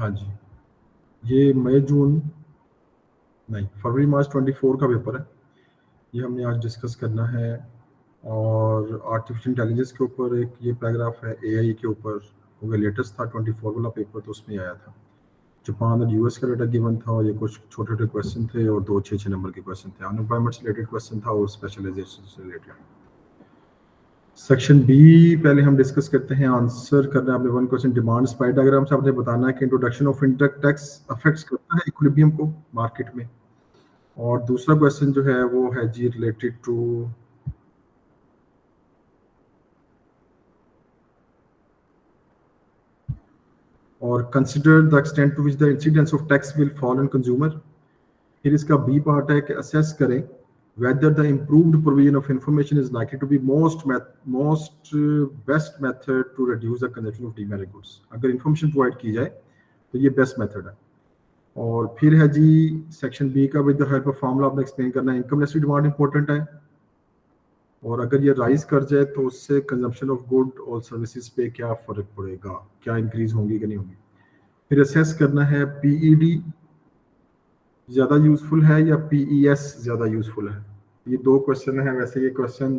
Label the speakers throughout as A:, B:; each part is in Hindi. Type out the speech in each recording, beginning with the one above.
A: हाँ जी, ये मई जून नहीं फरवरी मार्च 24 का पेपर है, ये हमने आज डिस्कस करना है। और आर्टिफिशियल इंटेलिजेंस के ऊपर एक ये पैराग्राफ है, एआई के ऊपर, क्योंकि लेटेस्ट था 24 वाला पेपर, तो उसमें आया था। जापान और यूएस का डेटा गिवन था, और ये कुछ छोटे छोटे क्वेश्चन थे और 2 6 नंबर के क्वेश्चन थे। अनएम्प्लॉयमेंट से रिलेटेड क्वेश्चन था और स्पेशलाइजेशन से रिलेटेड। सेक्शन बी पहले हम डिस्कस करते हैं। आंसर करना है आपने 1 क्वेश्चन। डिमांड सप्लाई डायग्राम से आपने बताना है कि introduction of interact tax affects करता है इक्विलिब्रियम को मार्केट में। और दूसरा क्वेश्चन जो है वो है जी रिलेटेड टू और consider the extent to which the incidence of tax will fall on consumer. फिर इसका बी पार्ट है कि असेस करें whether the improved provision of information is likely to be most best method to reduce the consumption of demerit goods। अगर इंफॉर्मेशन प्रोवाइड की जाए तो ये बेस्ट मेथड है। और फिर है जी सेक्शन बी का with the help of formula आपने एक्सप्लेन करना है। इनकम नेसेसिटी डिमांड इंपॉर्टेंट है, और अगर ये राइज कर जाए तो उससे कंजम्पशन ऑफ गुड और सर्विसेज पे क्या फर्क पड़ेगा, क्या इंक्रीज होंगी कि नहीं होंगी। फिर असेस करना है पीईडी ज़्यादा यूजफुल है या पीईएस ज़्यादा यूजफुल है। ये 2 क्वेश्चन है। वैसे ये क्वेश्चन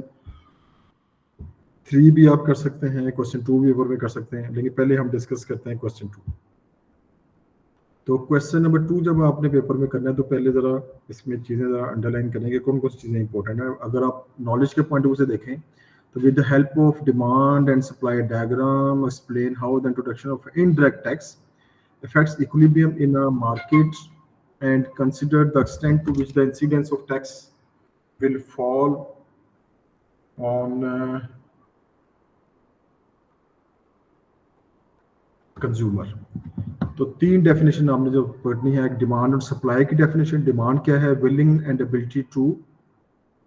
A: 3 भी आप कर सकते हैं, क्वेश्चन 2 भी पेपर में कर सकते हैं, लेकिन पहले हम डिस्कस करते हैं क्वेश्चन 2। तो क्वेश्चन नंबर 2 जब आपने पेपर में करना है तो पहले ज़रा इसमें चीज़ें ज़रा अंडरलाइन करने की कौन कौन सी चीज़ें इंपॉर्टेंट है। अगर आप नॉलेज के पॉइंट ऑफ व्यू से देखें तो with the help of demand and supply diagram explain how the introduction of indirect tax affects equilibrium in a market and consider the extent to which the incidence of tax will fall on consumer। तो 3 डेफिनेशन आपने जो पढ़नी है, डिमांड और सप्लाई की डेफिनेशन। डिमांड क्या है? Willing and ability to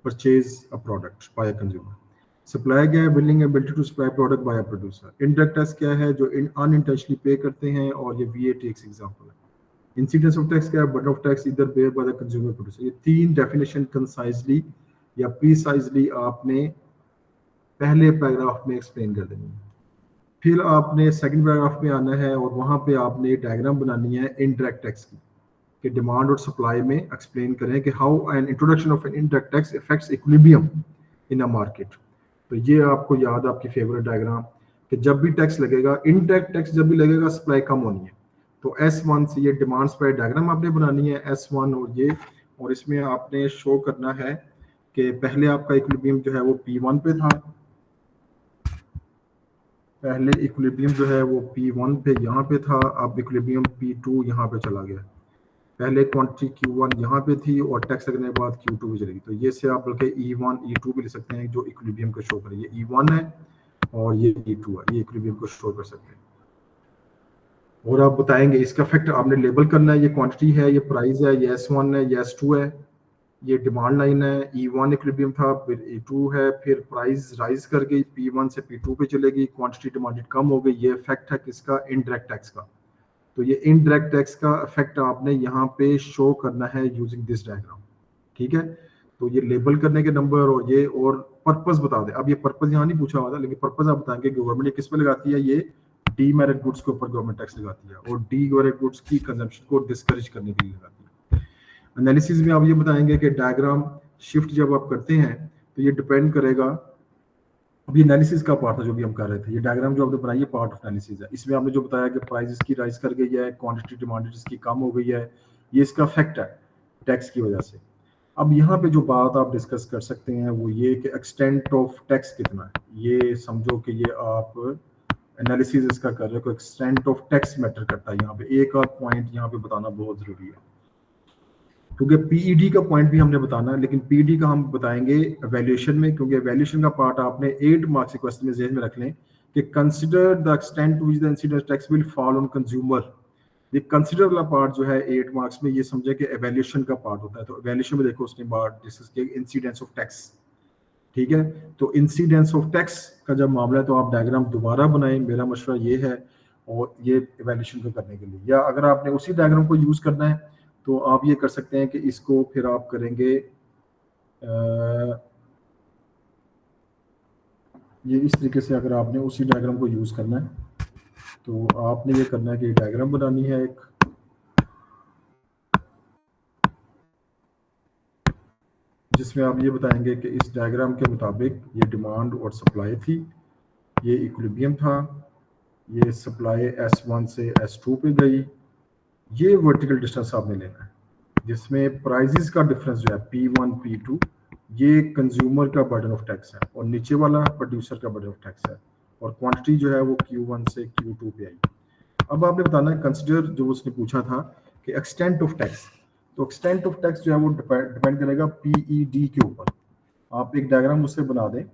A: purchase a product by a consumer. Supply क्या है? Willing ability to supply product by a producer. Indirect tax क्या है? जो अनइंटेंशनली पे करते हैं, और ये वीएटी एक एग्जांपल है। इंसिडेंस ऑफ टैक्स क्या है? बर्डन ऑफ टैक्स इधर bear by the consumer producer. ये 3 डेफिनेशन कंसाइजली या प्रीसाइजली आपने पहले पैराग्राफ में एक्सप्लेन कर देनी है। फिर आपने सेकंड पैराग्राफ में आना है और वहां पे आपने डायग्राम बनानी है इनडायरेक्ट टैक्स की, कि डिमांड और सप्लाई में एक्सप्लेन करें कि how an introduction of an indirect tax affects equilibrium in a market. तो ये आपको याद, आपकी फेवरेट डायग्राम, कि जब भी टैक्स लगेगा, इनडायरेक्ट टैक्स जब भी लगेगा, सप्लाई कम होनी है। तो S1 से ये डिमांड सप्लाई डायग्राम आपने बनानी है, S1 और ये, और इसमें आपने शो करना है कि पहले आपका इक्विलिब्रियम जो है वो P1 पे था। पहले इक्विलिब्रियम जो है वो P1 पे यहाँ पे था, अब इक्विलिब्रियम P2 यहाँ पे चला गया। पहले क्वांटिटी Q1 यहाँ पे थी और टैक्स लगने के बाद Q2 पे चलेगी। तो ये से आप बल्कि E1 E2 भी ले सकते हैं, जो इक्विलिब्रियम को शो करे। ये E1 है और ये E2 है, ये इक्विलिब्रियम को शो कर सकते हैं। और आप बताएंगे इसका इफेक्ट आपने लेबल करना है। ये क्वांटिटी है, ये प्राइस है, ये S1 है, ये S2 है, ये डिमांड लाइन है। E1 इक्विलिब्रियम था, फिर E2 है, फिर प्राइस राइज कर गई, P1 से P2 पे चलेगी, क्वांटिटी डिमांडेड कम हो गई। ये इफेक्ट है किसका? इनडायरेक्ट टैक्स का। तो ये इनडायरेक्ट टैक्स का इफेक्ट आपने यहाँ पे शो करना है यूजिंग दिस डायग्राम। ठीक है, तो ये लेबल करने के नंबर और ये और पर्पस बता दें। अब ये पर्पस यहाँ नहीं पूछा हुआ था, लेकिन पर्पस आप बताएंगे गवर्नमेंट किस पे लगाती है। ये डीमेरिट गुड्स के ऊपर गवर्नमेंट टैक्स लगाती है, और डीमेरिट गुड्स की कंजम्पशन को डिस्करेज करने के लिए लगाती है। एनालिसिस में आप ये बताएंगे कि डायग्राम शिफ्ट जब आप करते हैं तो ये डिपेंड करेगा। अभी एनालिसिस का पार्ट था जो भी हम कर रहे थे। ये डायग्राम जो आपने बनाई है पार्ट ऑफ एनालिसिस है। इसमें आपने जो बताया कि प्राइस की राइज कर गई है, क्वांटिटी डिमांडेड इसकी कम हो गई है, ये इसका इफेक्ट है टैक्स की वजह से। अब यहाँ पे जो बात आप डिस्कस कर सकते हैं वो ये कि एक्सटेंट ऑफ टैक्स कितना है। ये समझो कि ये आप एनालिसिस इसका कर रहे हो, एक्सटेंट ऑफ टैक्स मैटर करता है। यहाँ पे एक और पॉइंट यहाँ पे बताना बहुत जरूरी है, क्योंकि पीईडी का पॉइंट भी हमने बताना है, लेकिन पीईडी का हम बताएंगे वैल्यूएशन में, क्योंकि वैल्यूएशन का पार्ट आपने 8 मार्क्स के क्वेश्चन में ज़हन में रख लें कि consider the extent to which the incidence tax will fall on consumer. ये कंसीडर वाला पार्ट जो है 8 मार्क्स में, ये समझे कि एवेल्यूएशन का पार्ट होता है। तो एवेल्यूएशन में देखो उसने बात डिस्कस किया इंसिडेंस ऑफ टैक्स। ठीक है, तो इंसिडेंस ऑफ टैक्स का जब मामला है तो आप डायग्राम दोबारा बनाएं, मेरा मशवरा ये है, और ये एवेल्यूएशन को करने के लिए। या अगर आपने उसी डायग्राम को यूज करना है तो आप ये कर सकते हैं कि इसको फिर आप करेंगे ये इस तरीके से। अगर आपने उसी डायग्राम को यूज करना है तो आपने ये करना है कि डायग्राम बनानी है एक, जिसमें आप ये बताएंगे कि इस डायग्राम के मुताबिक ये डिमांड और सप्लाई थी, ये इक्विलिब्रियम था, ये सप्लाई S1 से S2 पे गई, ये वर्टिकल डिस्टेंस आपने लेना है, जिसमें प्राइजेस का डिफरेंस जो है P1 P2 ये कंज्यूमर का बर्डन ऑफ टैक्स है और नीचे वाला प्रोड्यूसर का बर्डन ऑफ टैक्स है, और क्वांटिटी जो है वो Q1 से Q2 पे आई। अब आपने बताना है कंसिडर, जो उसने पूछा था कि एक्सटेंट ऑफ टैक्स, तो एक्सटेंट ऑफ टैक्स जो है वो डिपेंड करेगा PED के ऊपर। आप एक डायग्राम उससे बना दें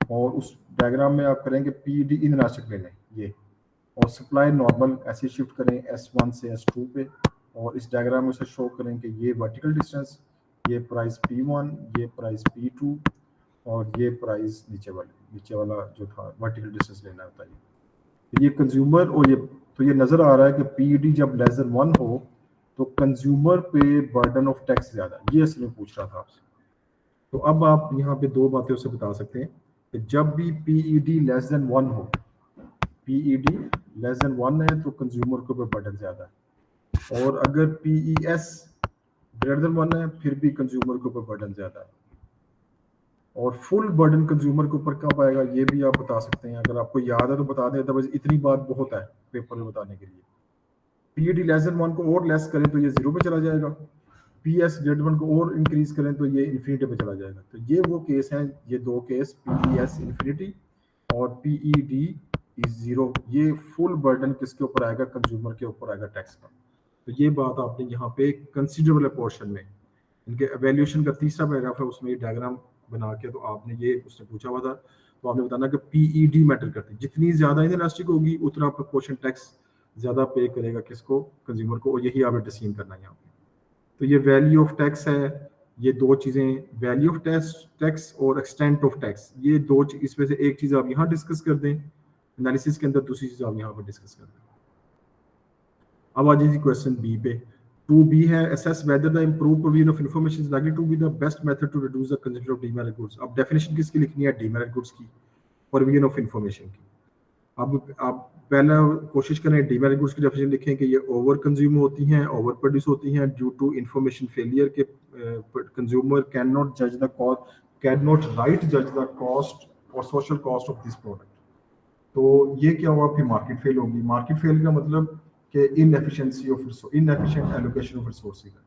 A: और उस डायग्राम में आप करेंगे PED इन इलास्टिक ले लें ये, और सप्लाई नॉर्मल ऐसे शिफ्ट करें S1 से S2 पे, और इस डायग्राम में उसे शो करें कि ये वर्टिकल डिस्टेंस, ये प्राइस P1, ये प्राइस P2 और ये प्राइस नीचे वाला जो था वर्टिकल डिस्टेंस लेना होता है ये कंज्यूमर, और ये तो ये नजर आ रहा है कि PED जब लेस देन 1 हो तो कंज्यूमर पे बर्डन ऑफ टैक्स ज्यादा, ये असल में पूछ रहा था आपसे। तो अब आप यहाँ पे दो बातें उसे बता सकते हैं कि जब भी PED लेस देन 1 हो, PED लेस देन 1 है तो कंज्यूमर के ऊपर बर्डन ज्यादा है, और अगर PES ग्रेटर देन 1 है फिर भी कंज्यूमर के ऊपर बर्डन ज्यादा है, और फुल बर्डन कंज्यूमर के ऊपर कब आएगा ये भी आप बता सकते हैं। अगर आपको याद है तो बता दें, अदरवाइज इतनी बात बहुत है पेपर में बताने के लिए। PED लेस देन 1 को और लेस करें तो ये 0 पे चला जाएगा, PS ग्रेटर 1 को और इंक्रीज करें तो ये इन्फिनिटी पे चला जाएगा। तो ये वो केस हैं, ये दो केस, PES इन्फिनिटी और PED इज 0, ये फुल बर्डन किसके ऊपर आएगा, कंज्यूमर के ऊपर आएगा टैक्स का। तो ये बात आपने यहाँ पे कंसिडरेबल पोर्शन में इनके एवेल्यूएशन का तीसरा पैराग्राफ है, उसमें ये डायग्राम बना के, तो आपने ये उसने पूछा हुआ था, तो आपने बताना कि PED मैटर करती है, जितनी ज्यादा इलास्टिक होगी उतना प्रोपोर्शन टैक्स ज्यादा पे करेगा किसको, कंज्यूमर को, और यही आपने डिसीजन करना है यहाँ पे। तो ये वैल्यू ऑफ टैक्स है, ये दो चीजें, वैल्यू ऑफ टैक्स और एक्सटेंट ऑफ टैक्स, ये दो, इसमें से एक चीज आप यहाँ डिस्कस कर दें एनालिसिस के अंदर, दूसरी चीज आप यहाँ पर डिस्कस कर दें। अब आ जाइए क्वेश्चन बी पे। 2B है, assess whether the improved provision of information is likely to be the best method to reduce the consumption of demerit goods। अब डेफिनेशन किसकी लिखनी है, demerit goods की, provision of information की। अब आप पहला कोशिश करें demerit goods की डेफिनेशन लिखें कि ये ओवर कंज्यूम होती हैं, ओवर प्रोड्यूस होती हैं ड्यू टू इंफॉर्मेशन फेलियर के, कंज्यूमर कैन नॉट जज the cost, can not right जज द कॉस्ट और social cost of this product. तो ये क्या हुआ, फिर मार्केट फेल होगी। मार्केट फेल का मतलब कि inefficiency of, inefficient allocation of resources है।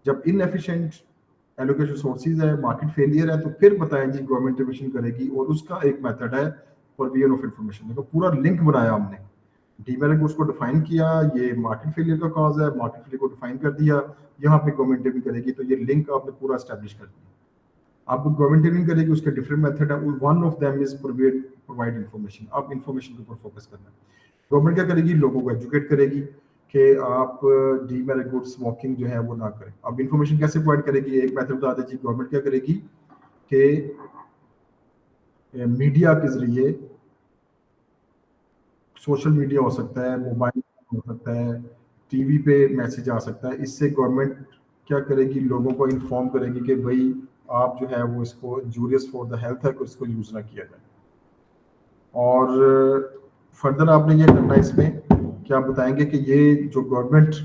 A: जब इनएफिशिएंट एलोकेशन रिसोर्सेज है, मार्केट फेलियर है, तो फिर बताएं जी गवर्नमेंट इंटरवेंशन करेगी, और उसका एक मेथड है प्रोविजन ऑफ इंफॉर्मेशन। देखो पूरा लिंक बनाया हमने, डीमेरिट गुड्स को डिफाइन किया, ये मार्केट फेलियर का कॉज है, मार्केट फेलियर को डिफाइन कर दिया, यहाँ पे गवर्नमेंट इंटरवेंशन करेगी, तो ये लिंक आपने पूरा एस्टैब्लिश कर दिया। अब गवर्नमेंट इंटरवेंशन करेगी, उसके डिफरेंट मेथड है, one of them is provide information. अब इंफॉर्मेशन के ऊपर फोकस करना है। गवर्नमेंट क्या करेगी, लोगों को एजुकेट करेगी कि आप डीमेरिट गुड स्मोकिंग जो है वो ना करें। अब इंफॉर्मेशन कैसे प्रोवाइड करेगी, एक मेथड बता दीजिए। गवर्नमेंट क्या करेगी कि मीडिया के जरिए, सोशल मीडिया हो सकता है, मोबाइल हो सकता है, टीवी पे मैसेज आ सकता है, इससे गवर्नमेंट क्या करेगी, लोगों को इन्फॉर्म करेगी कि भाई आप जो है वो इसको इंजूरियस फॉर द हेल्थ है, तो इसको यूज ना किया जाए। और फर्दर आपने ये करना है इसमें क्या बताएंगे कि ये जो गवर्नमेंट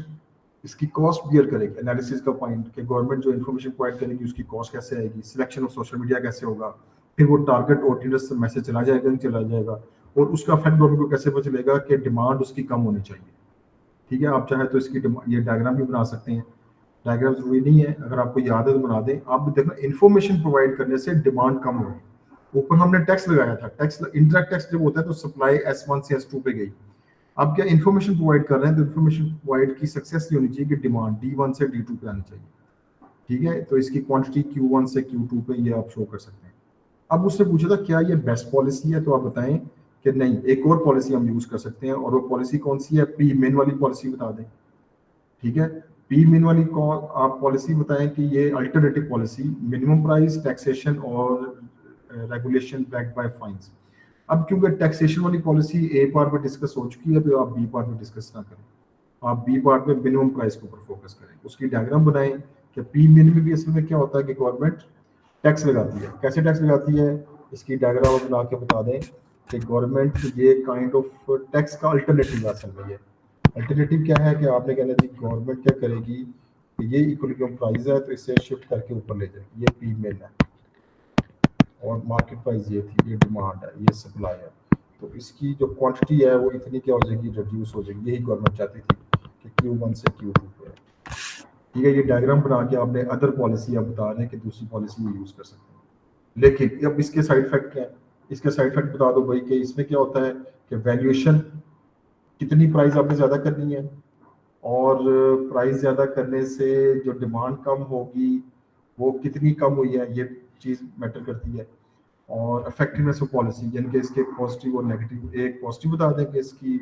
A: इसकी कॉस्ट बियर करेगी, एनालिसिस का पॉइंट कि गवर्नमेंट जो इन्फॉर्मेशन प्रोवाइड करेगी उसकी कॉस्ट कैसे आएगी, सिलेक्शन ऑफ सोशल मीडिया कैसे होगा, फिर वो टारगेट ऑडियंस से मैसेज चला जाएगा नहीं चला जाएगा, और उसका इफेक्ट गवर्नमेंट को कैसे पता चलेगा कि डिमांड उसकी कम होनी चाहिए। ठीक है, आप चाहे तो इसकी ये डायग्राम भी बना सकते हैं, डायग्राम जरूरी नहीं है, अगर आपको याद है तो बना दें। आप देखना इन्फॉर्मेशन प्रोवाइड करने से डिमांड कम होगी। ऊपर हमने टैक्स लगाया था, टैक्स इंडायरेक्ट टैक्स जब होता है तो सप्लाई S1 से S2 पे गई। अब क्या इन्फॉर्मेशन प्रोवाइड कर रहे हैं, तो इन्फॉर्मेशन प्रोवाइड की सक्सेस ये होनी चाहिए कि डिमांड D1 से D2 पे आनी चाहिए। ठीक है, तो इसकी क्वांटिटी Q1 से Q2 पे ये आप शो कर सकते हैं। अब उसने पूछा था क्या ये बेस्ट पॉलिसी है, तो आप बताएं कि नहीं, एक और पॉलिसी हम यूज कर सकते हैं, और वो पॉलिसी कौन सी है, पी मेन वाली पॉलिसी बता दें। ठीक है, पी मेन वाली को आप पॉलिसी बताएं कि ये alternative policy, minimum price, taxation और रेगुलेशन बैक्ड बाय फाइन्स। अब क्योंकि टैक्सेशन वाली पॉलिसी ए पार्ट में डिस्कस हो चुकी है, तो आप बी पार्ट में डिस्कस ना करें, आप बी पार्ट में मिनिमम प्राइस के ऊपर फोकस करें। उसकी डायग्राम बनाएं कि पी मिनिमम भी असल में क्या होता है कि गवर्नमेंट टैक्स लगाती है। कैसे टैक्स लगाती है, इसकी डायग्राम बना के बता दें कि गवर्नमेंट ये काइंड ऑफ टैक्स का अल्टरनेटिव है असल में। ये अल्टरनेटिव क्या है कि आपने कहना जी गवर्नमेंट क्या करेगी कि ये इक्विलिब्रियम प्राइस है तो इसे शिफ्ट करके ऊपर ले जाएगी, ये पी मिल है और मार्केट प्राइस ये थी, ये डिमांड है, ये सप्लाई है, तो इसकी जो क्वांटिटी है वो इतनी क्या हो जाएगी, रिड्यूस हो जाएगी। यही गवर्नमेंट चाहती थी कि Q1 से Q2 पे। ठीक है, ये डायग्राम बना के आपने अदर पॉलिसी आप बता रहे हैं कि दूसरी पॉलिसी में यूज़ कर सकते हैं। लेकिन अब इसके साइड इफेक्ट क्या है, इसके साइड इफेक्ट बता दो भाई कि इसमें क्या होता है कि वैल्यूएशन कितनी प्राइस आपने ज़्यादा करनी है और प्राइस ज़्यादा करने से जो डिमांड कम होगी वो कितनी कम हुई है, ये चीज़ मैटर करती है। और इफेक्टिवनेस ऑफ पॉलिसी यानी कि इसके पॉजिटिव और नेगेटिव। एक पॉजिटिव बता दें कि इसकी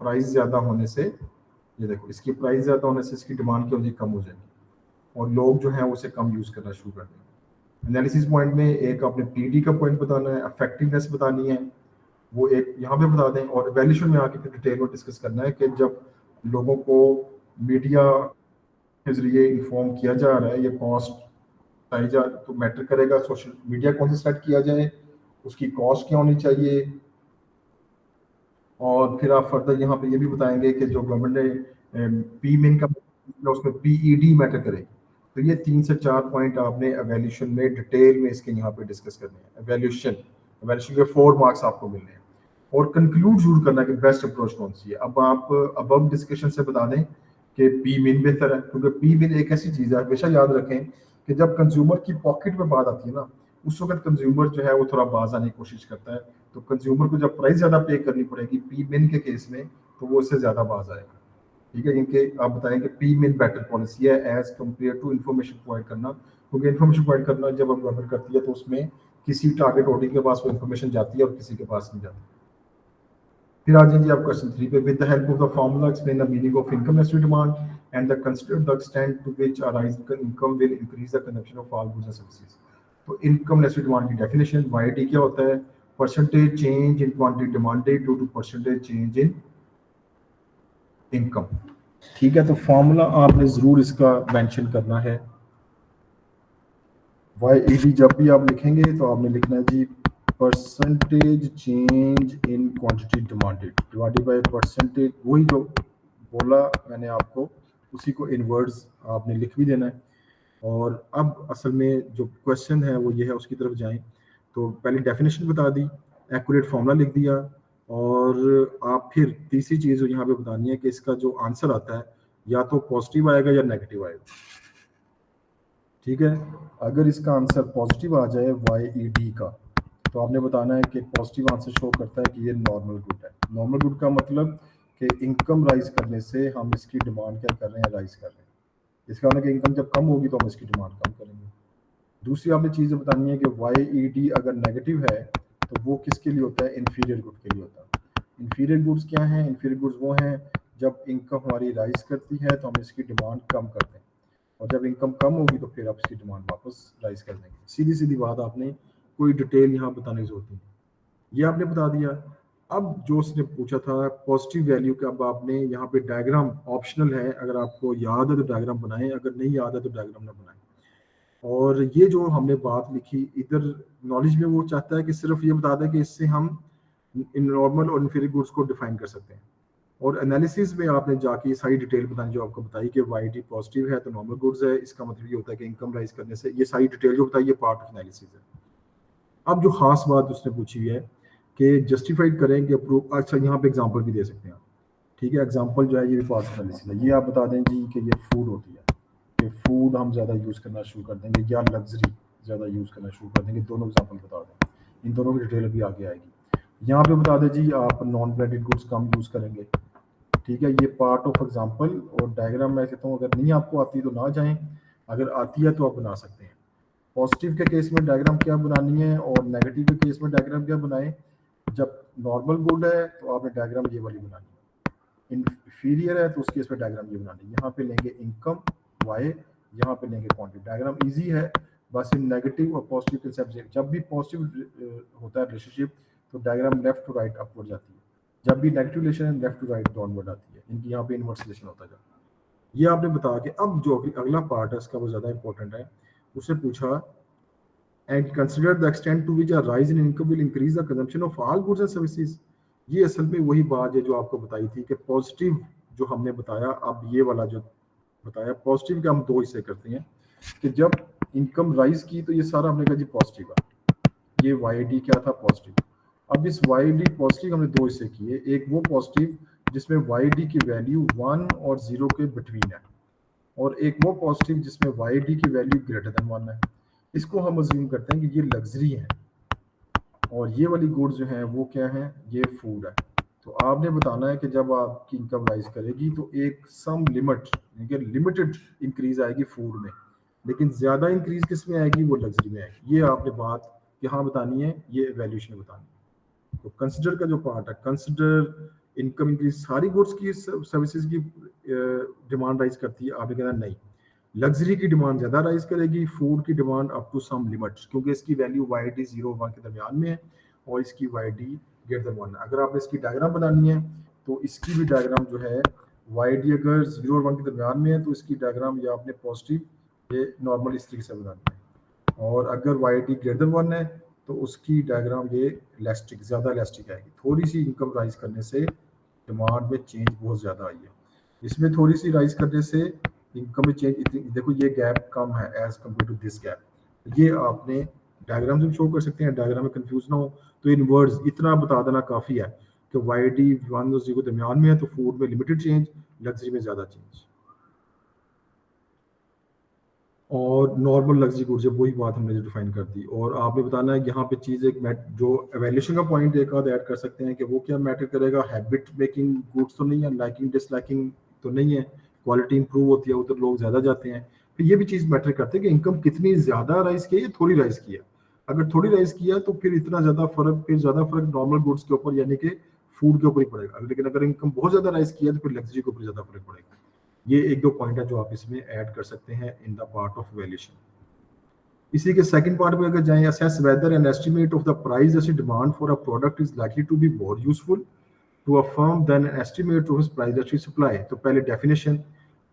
A: प्राइस ज़्यादा होने से, ये देखो इसकी प्राइस ज़्यादा होने से इसकी डिमांड क्या हो जाएगी, कम हो जाएगी और लोग जो है उसे कम यूज़ करना शुरू कर देंगे। एनालिसिस पॉइंट में एक आपने पीडी का पॉइंट बताना है, इफेक्टिवनेस बतानी है, वो एक यहाँ पे बता दें। और वैल्यूएशन में आके फिर डिटेल में डिस्कस करना है कि जब लोगों को मीडिया के जरिए इन्फॉर्म किया जा रहा है, ये कॉस्ट बताई जा तो मैटर करेगा सोशल मीडिया कौन सा सेट किया जाए, उसकी कॉस्ट क्या होनी चाहिए। और फिर आप फर्दर यहाँ पे ये भी बताएंगे कि जो गवर्नमेंट ने पी मिन का उसमें पीईडी मैटर करे। तो ये 3 से 4 पॉइंट आपने एवैल्यूएशन में डिटेल में इसके यहाँ पे डिस्कस करने हैं। एवैल्यूएशन के 4 मार्क्स आपको मिलने हैं और कंक्लूड जरूर करना कि बेस्ट अप्रोच कौन सी है। अब आप अबव डिस्कशन से बता दें कि पी मिन बेहतर है, क्योंकि पी मिन एक ऐसी चीज़ है, हमेशा याद रखें कि जब कंज्यूमर की पॉकेट में बात आती है ना, उस वक्त कंज्यूमर जो है वो थोड़ा बाज आने की कोशिश करता है। तो कंज्यूमर को जब प्राइस ज़्यादा पे करनी पड़ेगी पी मिन के केस में, तो वो उससे ज़्यादा बाज आएगा। ठीक है, इनके आप बताएं कि पी मिन बेटर पॉलिसी है as compare to information provide करना, क्योंकि इन्फॉर्मेशन प्रोवाइड करना जब हम गवर्नमेंट करती है तो उसमें किसी टारगेट ऑडियंस के पास वो इन्फॉर्मेशन जाती है और किसी के पास नहीं जाती। फिर आ जाइए आप क्वेश्चन 3 पे। With the help of the formula explain the meaning of income nest demand and the consider the extent to which a rise in income will increase the consumption of all goods and services. तो इनकम नेस्ट डिमांड की डेफिनेशन, वाईडी क्या होता है, percentage change in quantity demanded due to percentage change in income. ठीक है, तो फॉर्मूला आपने जरूर इसका मेंशन करना है। वाईडी जब भी आप लिखेंगे तो आपने लिखना है जी percentage change in quantity demanded divided by percentage, वही जो बोला मैंने आपको उसी को इन वर्ड्स आपने लिख भी देना है। और अब असल में जो क्वेश्चन है वो ये है, उसकी तरफ जाएं। तो पहले डेफिनेशन बता दी, एक्यूरेट फॉर्मूला लिख दिया, और आप फिर तीसरी चीज़ यहाँ पे बतानी है कि इसका जो आंसर आता है या तो पॉजिटिव आएगा या नेगेटिव आएगा। ठीक है, अगर इसका आंसर पॉजिटिव आ जाए वाईईडी का, तो आपने बताना है कि पॉजिटिव आंसर शो करता है कि ये नॉर्मल गुड है। नॉर्मल गुड का मतलब कि इनकम राइज करने से हम इसकी डिमांड क्या कर रहे हैं, राइज कर रहे हैं। इसका मतलब कि इनकम जब कम होगी तो हम इसकी डिमांड कम करेंगे। दूसरी आपने चीज़ बतानी है कि वाईईडी अगर नेगेटिव है तो वो किसके लिए होता है, इन्फीरियर गुड के लिए होता है। इन्फीरियर गुड्स क्या हैं, इन्फीरियर गुड्स वो हैं जब इनकम हमारी राइज करती है तो हम इसकी डिमांड कम करते हैं, और जब इनकम कम होगी तो फिर आप इसकी डिमांड वापस राइज कर देंगे। सीधी सीधी बात, आपने कोई डिटेल यहाँ बताने की जरूरत नहीं। ये आपने बता दिया। अब जो उसने पूछा था पॉजिटिव वैल्यू का, अब आपने यहाँ पे डायग्राम ऑप्शनल है, अगर आपको याद है तो डायग्राम बनाएं, अगर नहीं याद है तो डायग्राम ना बनाएं। और ये जो हमने बात लिखी इधर नॉलेज में, वो चाहता है कि सिर्फ ये बता दें कि इससे हम नॉर्मल और इन्फीरियर गुड्स को डिफाइन कर सकते हैं। और एनालिसिस में आपने जाके सारी डिटेल बतानी जो आपको बताई कि वाईडी पॉजिटिव है तो नॉर्मल गुड्स है, इसका मतलब ये होता है कि इनकम राइज करने से, ये सारी डिटेल जो बताई ये पार्ट ऑफ एनालिसिस है। अब जो खास बात उसने पूछी हुई है कि जस्टिफाइड करें कि अप्रूव, अच्छा यहाँ पे एग्जांपल भी दे सकते हैं आप। ठीक है, एग्जांपल जो है ये भी पार्ट ऑफ एनालिसिस है। ये आप बता दें जी कि ये फूड होती है, कि फूड हम ज़्यादा यूज़ करना शुरू कर देंगे या लग्जरी ज़्यादा यूज़ करना शुरू कर देंगे, दोनों एग्जांपल बता दें। इन दोनों की डिटेल अभी आगे आएगी। यहाँ पे बता दें जी आप नॉन ब्रांडेड गुड्स कम यूज़ करेंगे। ठीक है, ये पार्ट ऑफ एग्जांपल। और डायग्राम मैं कहता हूँ अगर नहीं आपको आती तो ना जाएं, अगर आती है तो आप बना सकते हैं। पॉजिटिव के केस में डायग्राम क्या बनानी है और नेगेटिव के केस में डायग्राम क्या बनाएं। जब नॉर्मल गुड है तो आपने डायग्राम ये वाली बनानी है, इंफीरियर है तो उस केस में डायग्राम ये बनानी है। यहाँ पे लेंगे इनकम वाई, यहाँ पे लेंगे क्वांटिटी। डायग्राम इजी है, बस इन नेगेटिव और पॉजिटिव कंसेप्ट जब भी पॉजिटिव होता है रिलेशनशिप तो diagram left to right upward जाती है, जब भी नेगेटिव रिलेशन है लेफ्ट टू राइट डाउनवर्ड आती है। इनकी यहाँ पे इनवर्स रिलेशन होता है। ये आपने बता के अब जो अगला पार्ट है इसका वो ज़्यादा इंपॉर्टेंट है। उससे पूछा and consider the extent to which a rise in income will increase the consumption of all goods and services. ये असल में वही बात है जो आपको बताई थी कि पॉजिटिव जो हमने बताया, अब ये वाला जो बताया पॉजिटिव के हम दो हिस्से करते हैं कि जब इनकम राइज की तो ये सारा हमने कहा जी पॉजिटिव है, ये वाई डी क्या था पॉजिटिव। अब इस वाई डी पॉजिटिव हमने दो हिस्से किए, एक वो पॉजिटिव जिसमें वाई डी की वैल्यू 1 और 0 के बिटवीन है, और एक वो पॉजिटिव जिसमें वाई डी की वैल्यू ग्रेटर देन 1 है। इसको हम अज्यूम करते हैं कि ये लग्जरी है और ये वाली गुड्स जो है वो क्या है, ये फूड है। तो आपने बताना है कि जब आपकी इनकम राइज करेगी तो एक सम लिमिट लिमिटेड इंक्रीज आएगी फूड में, लेकिन ज्यादा इंक्रीज किस में आएगी, वो लग्जरी में आएगी। ये आपने बात यहाँ बतानी है, ये वैल्यूएशन बतानी है। तो कंसिडर का जो पार्ट है, कंसिडर इनकम इंक्रीज सारी गुड्स की सर्विसेज की डिमांड राइज करती है, आपने कहना नहीं, लग्जरी की डिमांड ज्यादा राइज करेगी, फूड की demand up to some limit, क्योंकि इसकी वैल्यू वाई डी 0-1 के दरमियान में है और इसकी वाई डी ग्रेटर देन 1 है। अगर आपने इसकी डायग्राम बनानी है तो इसकी भी डायग्राम जो है वाई डी अगर 0 और 1 के दरमियान में है तो इसकी डायग्राम या आपने पॉजिटिव ये नॉर्मल इस तरीके से बनानी है, और अगर वाई डी ग्रेटर देन 1 है तो उसकी डायग्राम ये इलास्टिक, ज्यादा इलास्टिक आएगी। थोड़ी सी इनकम राइज करने से डिमांड में चेंज बहुत ज्यादा आई है, इसमें थोड़ी सी राइज करने से इनकम में चेंज इतनी, देखो ये गैप कम है as compare to this gap. ये आपने डायग्राम से शो कर सकते हैं, डायग्राम में कंफ्यूज ना हो तो इन वर्ड्स इतना बता देना काफी है कि वाई डी 1 और 0 के दरमियान में है तो फूड में लिमिटेड चेंज, लग्जरी में ज्यादा चेंज, और नॉर्मल लग्जरी गुड्स है वही बात हमने डिफाइन कर दी। और आपने बताना है यहाँ पे चीज एक जो एवेल्यूशन का पॉइंट एक आध ऐड कर सकते हैं कि वो क्या मैटर करेगा, हैबिट मेकिंग गुड्स तो नहीं है, लाइकिंग डिसलाइकिंग तो नहीं है, क्वालिटी इंप्रूव होती है उधर लोग ज्यादा जाते हैं। फिर ये भी चीज मैटर करती है कि इनकम कितनी ज्यादा राइज की है या थोड़ी राइज की है। अगर थोड़ी राइज किया तो फिर इतना ज्यादा फर्क, फिर ज्यादा फर्क नॉर्मल गुड्स के ऊपर यानी कि फूड के ऊपर ही पड़ेगा, लेकिन अगर इनकम बहुत ज्यादा राइज किया तो फिर लग्जरी के ऊपर ज्यादा फर्क पड़ेगा। ये एक दो पॉइंट है जो आप इसमें ऐड कर सकते हैं in the part of valuation. इसी के सेकंड पार्ट में अगर जाएं, assess whether an estimate of the price as demand for a product is likely to be more useful to a firm than an estimate of price as supply. तो पहले डेफिनेशन,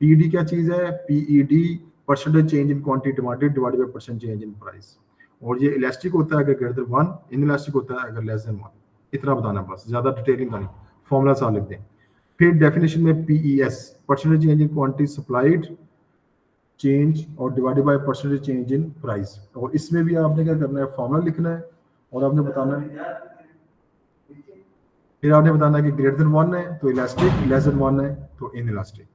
A: पीईडी क्या चीज है, PED percentage change in quantity demanded divided by percent change in price, और ये इलास्टिक होता है अगर ग्रेटर देन 1, इनइलास्टिक होता है अगर लेस देन 1। इतना बताना बस, ज्यादा डिटेलिंग का नहीं, फॉर्मूला सा लिख दें। फिर डेफिनेशन में PES percentage change in quantity supplied change और divided by percentage change in price, और इसमें भी आपने क्या करना है, फॉर्मूला लिखना है और आपने बताना है, फिर आपने बताना है कि ग्रेटर देन 1 है तो इलास्टिक, लेस देन 1 है तो इनइलास्टिक।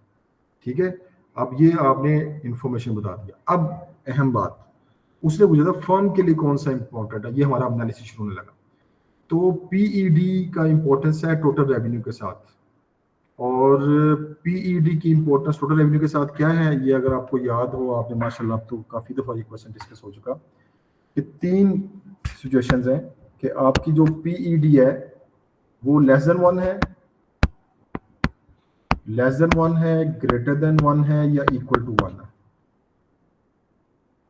A: ठीक है, अब ये आपने इंफॉर्मेशन बता दिया। अब अहम बात, उसने पूछा था फर्म के लिए कौन सा इंपॉर्टेंट है, ये हमारा एनालिसिस शुरू होने लगा। तो पीईडी का इंपॉर्टेंस है टोटल रेवेन्यू के साथ, और पीईडी की इंपॉर्टेंस टोटल रेवेन्यू के साथ क्या है, ये अगर आपको याद हो, आपने माशाल्लाह तो काफी दफा ये क्वेश्चन डिस्कस हो चुका कि 3 सिचुएशंस हैं कि आपकी जो पीईडी है वो लेस देन 1 है, लेस देन 1 है, ग्रेटर देन 1 है या इक्वल टू 1 है।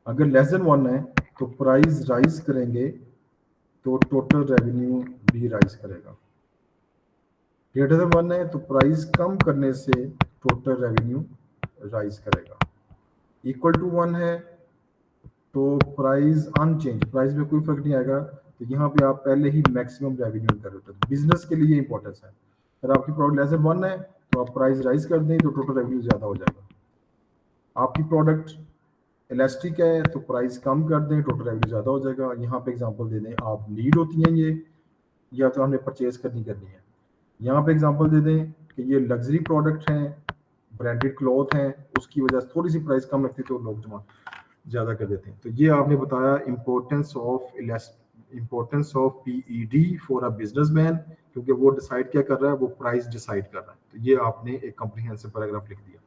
A: अगर लेस देन 1 है तो प्राइस राइज करेंगे तो टोटल रेवेन्यू भी राइज करेगा, ग्रेटर देन 1 है तो प्राइस कम करने से टोटल रेवेन्यू राइज करेगा, इक्वल टू 1 है तो प्राइस अनचेंज, प्राइस में कोई फर्क नहीं आएगा। तो यहाँ पे आप पहले ही मैक्सिमम रेवेन्यू कर रहे हो, बिजनेस के लिए इंपॉर्टेंस है। अगर आपकी प्रोडक्ट लेस देन 1 है तो आप प्राइस राइज कर दें तो टोटल रेवेन्यू ज्यादा हो जाएगा। आपकी प्रोडक्ट इलास्टिक है तो प्राइस कम कर दें, टोटल रेवेन्यू ज्यादा हो जाएगा। यहाँ पे एग्जांपल दे दें, आप नीड होती हैं ये, या तो हमने परचेज करनी है। यहाँ पे एग्जांपल दे दें कि ये लग्जरी प्रोडक्ट हैं, ब्रांडेड क्लॉथ हैं, उसकी वजह से थोड़ी सी प्राइस कम लगती तो लोग जमा ज्यादा कर देते हैं। तो ये आपने बताया importance of PED for a businessman, क्योंकि वो डिसाइड क्या कर रहा है, वो प्राइस डिसाइड कर रहा है। तो ये आपने एक कॉम्प्रिहेंसिव पैराग्राफ लिख दिया।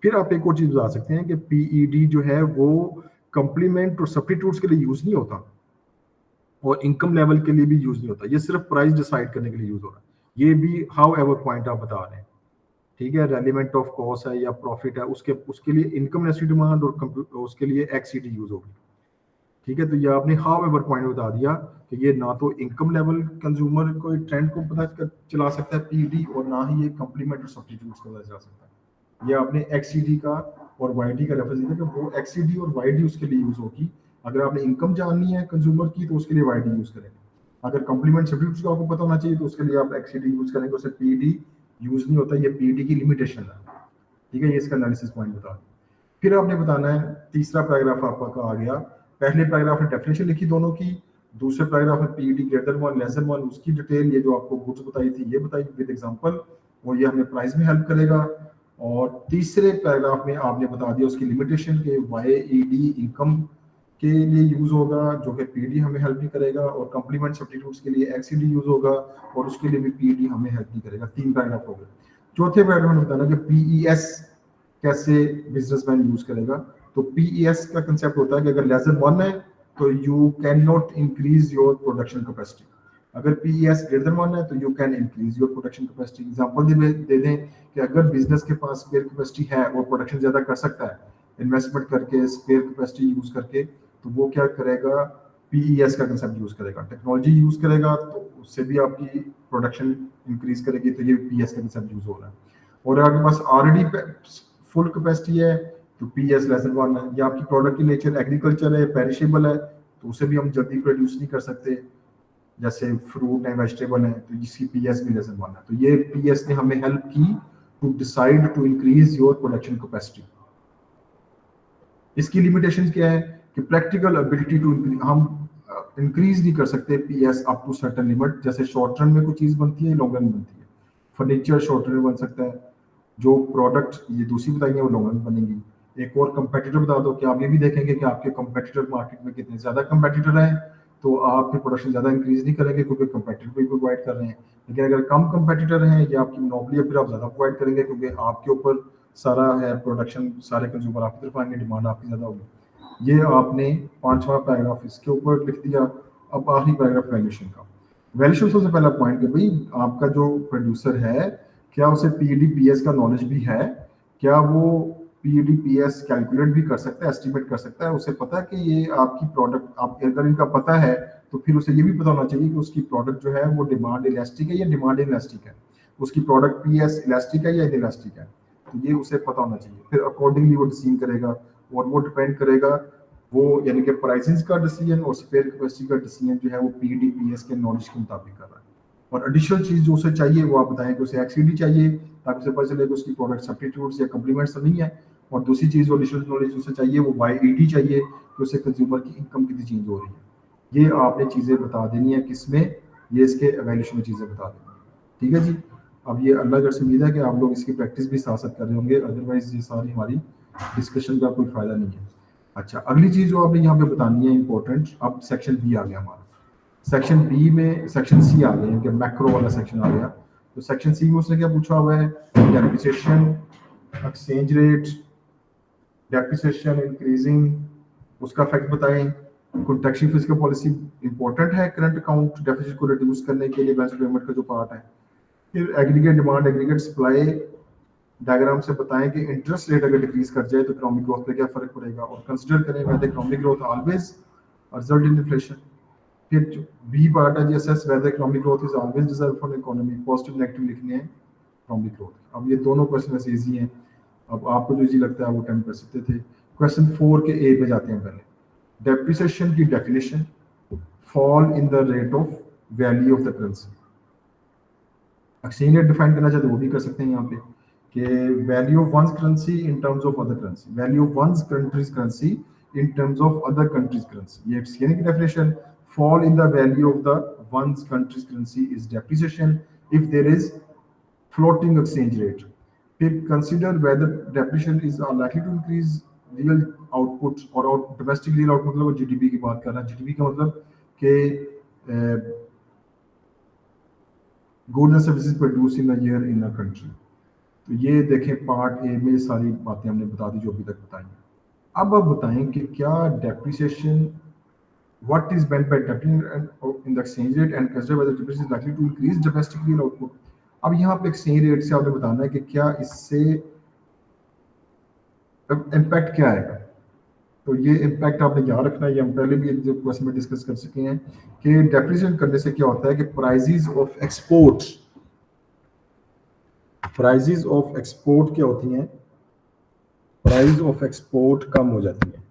A: फिर आप एक और चीज बता सकते हैं कि पीईडी जो है वो कंप्लीमेंट और सब्स्टिट्यूट्स के लिए यूज नहीं होता और इनकम लेवल के लिए भी यूज नहीं होता, ये सिर्फ प्राइस डिसाइड करने के लिए यूज हो रहा है। ये भी हाउ एवर पॉइंट आप बता रहे हैं, ठीक है, रेलिवेंट ऑफ कॉस्ट है या प्रॉफिट है, उसके लिए इनकम नेसेसिटी डिमांड और उसके लिए एक्सईडी यूज होगी। ठीक है, तो ये आपने हाउ एवर पॉइंट बता दिया कि ये ना तो इनकम लेवल कंज्यूमर को ट्रेंड को पता चला सकता है पीईडी, और ना ही ये कंप्लीमेंट और सब्स्टिट्यूट्स को पता चला सकता है। ये आपने एक्सईडी का और वाईडी का रेफरेंस दिया कि वो एक्सईडी और वाईडी उसके लिए यूज होगी अगर आपने इनकम जाननी है कंज्यूमर की तो उसके लिए वाईडी यूज करेंगे। अगर कॉम्प्लीमेंट सब्सिट्यूट्स का आपको पता होना चाहिए तो उसके लिए आप एक्सईडी यूज करेंगे, उससे पीडी यूज नहीं होता, ये पीडी की लिमिटेशन है। ठीक है, ये इसका एनालिसिस पॉइंट बता दें। फिर आपने बताना है, तीसरा पैराग्राफ आपका आ गया, पहले पैराग्राफ में डेफिनेशन लिखी दोनों की, दूसरे पैराग्राफ में PD greater one less than one उसकी डिटेल, ये जो आपको गुड्स बताई थी ये बताई विद एग्जांपल, और ये हमें प्राइस में हेल्प करेगा। और तीसरे पैराग्राफ में आपने बता दिया उसकी लिमिटेशन के वाईईडी इनकम के लिए यूज होगा जो कि पीडी हमें हेल्प नहीं करेगा, और कंप्लीमेंट सब्स्टिट्यूट्स के लिए एक्सईडी यूज होगा और उसके लिए भी पीडी हमें हेल्प नहीं करेगा। 3 पैराग्राफ हो गए। चौथे पैराग्राफ में बताना कि पीईएस कैसे बिजनेसमैन यूज करेगा। तो पीईएस का कंसेप्ट होता है कि अगर लेस देन 1 है तो you can not increase your production capacity, अगर पीईएस ग्रेटर देन 1 है तो you can increase your production capacity. Example दे दें कि अगर बिजनेस के पास स्पेयर कैपेसिटी है और प्रोडक्शन ज्यादा कर सकता है इन्वेस्टमेंट करके स्पेयर कैपेसिटी यूज करके, तो वो क्या करेगा, पीईएस का कंसेप्ट यूज करेगा, टेक्नोलॉजी यूज करेगा, तो उससे भी आपकी प्रोडक्शन इंक्रीज करेगी। तो ये पीईएस का कंसेप्ट यूज हो रहा है। और आपके पास ऑलरेडी फुल कैपेसिटी है तो पीएस लेस देन 1 है, या आपकी प्रोडक्ट की नेचर एग्रीकल्चर है, पेरिशेबल है, तो उसे भी हम जल्दी प्रोड्यूस नहीं कर सकते, जैसे फ्रूट है वेजिटेबल है, तो इसकी पीएस भी लेस देन 1 है। तो ये पीएस ने हमें हेल्प की to decide to increase your production capacity. इसकी लिमिटेशन क्या है कि प्रैक्टिकल एबिलिटी टू हम इंक्रीज नहीं कर सकते PES up to certain limit, जैसे शॉर्ट रन में कोई चीज बनती है लॉन्ग रन में बनती है। फर्नीचर शॉर्ट रन में बन सकता है, जो प्रोडक्ट ये दूसरी बताएंगे वो लॉन्ग रन बनेंगी। एक और कंपेटिटर बता दो कि आप ये भी देखेंगे कि आपके कंपेटिटर मार्केट में कितने ज्यादा कंपेटिटर हैं, तो आपकी प्रोडक्शन ज्यादा इंक्रीज नहीं करेंगे क्योंकि कंपेटिटर भी प्रोवाइड कर रहे हैं। लेकिन अगर कम कंपेटिटर हैं या आपकी मोनोपोली है फिर आप ज्यादा प्रोवाइड करेंगे क्योंकि आपके ऊपर सारा है प्रोडक्शन, सारे कंज्यूमर आपकी तरफ आएंगे, डिमांड आपकी ज्यादा होगी। ये आपने 5वां पैराग्राफ इसके ऊपर लिख दिया। अब आखिरी पैराग्राफ वैल्यूएशन का। वैल्यूएशन सबसे पहला पॉइंट कि भाई आपका जो प्रोड्यूसर है क्या उसे पीडीपीएस का नॉलेज भी है, क्या वो पीडीपीएस कैलकुलेट भी कर सकता है, एस्टिमेट कर सकता है, उसे पता है कि ये आपकी प्रोडक्ट, आप अगर इनका पता है तो फिर उसे ये भी पता होना चाहिए कि उसकी प्रोडक्ट जो है वो डिमांड इलास्टिक है या डिमांड इलास्टिक है, उसकी प्रोडक्ट पीएस इलास्टिक है या इलास्टिक है, तो ये उसे पता होना चाहिए। फिर अकॉर्डिंगली वो डिसीजन करेगा, और वो डिपेंड करेगा वो यानी कि प्राइसेस का डिसीजन और स्पेयर कैपेसिटी का डिसीजन जो है वो पीडीपीएस के नॉलेज के मुताबिक कर रहा है। और एडिशनल चीज जो उसे चाहिए वो आप बताएं कि उसे एक्सईडी चाहिए ताकि उसे पता चले कि उसकी प्रोडक्ट सब्स्टिट्यूट्स या कॉम्प्लीमेंट्स तो नहीं है, और दूसरी चीज जो एडिशनल नॉलेज उसे चाहिए वो वाईईडी चाहिए कि उसे कंज्यूमर की इनकम कितनी चेंज हो रही है। ये आपने चीजें बता देनी है किसमें, ये इसके एवेल्यूएशन में चीजें बता देनी है। ठीक है जी। अब ये अल्लाह अगर से उम्मीद है कि आप लोग इसकी प्रैक्टिस भी साथ साथ कर रहे होंगे, अदरवाइज ये सारी हमारी डिस्कशन का कोई फायदा नहीं है। अच्छा, अगली चीज जो आपने यहाँ पे बतानी है इंपॉर्टेंट, अब सेक्शन बी आ गया हमारा। सेक्शन बी में सेक्शन सी आ गया, कि मैक्रो वाला सेक्शन आ गया। तो सेक्शन सी में उसने क्या पूछा हुआ है, depreciation, exchange rate, depreciation increasing, उसका फैक्ट बताएं। कॉन्ट्रैक्शन फिजिकल पॉलिसी इंपॉर्टेंट है करंट अकाउंट डेफिसिट को रिड्यूस करने के लिए, बैलेंस पेमेंट का जो पार्ट है। फिर aggregate demand aggregate supply diagram से बताएं कि इंटरेस्ट रेट अगर डिक्रीज कर जाए तो इकोनॉमिक ग्रोथ पे क्या फर्क पड़ेगा, और कंसीडर करें whether economic growth always result in inflation. फिर बी पार्ट है जी, assess whether economic growth is always deserve for economy, positive negative लिखने हैं इकोनॉमिक ग्रोथ। अब ये दोनों क्वेश्चन वैसे इजी हैं, अब आपको जो इजी लगता है वो अटेम्प्ट कर सकते थे। क्वेश्चन 4 के ए पे जाते हैं पहले। डेप्रिसिएशन की definition, fall in the rate of value of the currency. Exchange rate define करना चाहते वो भी कर सकते हैं यहाँ पे कि value of one's currency in terms of other currency, value of one's country's currency in terms of other country's currency, ये एक्सचेंज की definition. fall in the value of the one's country's currency is depreciation if there is floating exchange rate. फिर consider whether depreciation is likely to increase real output और domestic real output, मतलब जीडीपी की बात कर रहा है। जीडीपी का मतलब कि goods and services produced in a year in a country। तो ये देखें पार्ट ए में सारी बातें हमने बता दी जो अभी तक बताई। अब आप बताएं कि क्या depreciation, what is meant by depreciation in the exchange rate and consider whether depreciation is likely to increase domestic real output। अब यहाँ पे exchange rate से आपने बताना है कि क्या इससे इम्पैक्ट क्या आएगा। तो ये इम्पैक्ट आपने याद रखना है, ये हम पहले भी जो क्वेश्चन में डिस्कस कर चुके हैं कि डेप्रिसिएशन करने से क्या होता है कि प्राइसेस ऑफ एक्सपोर्ट क्या होती हैं, प्राइस ऑफ एक्सपोर्ट कम हो जाती है।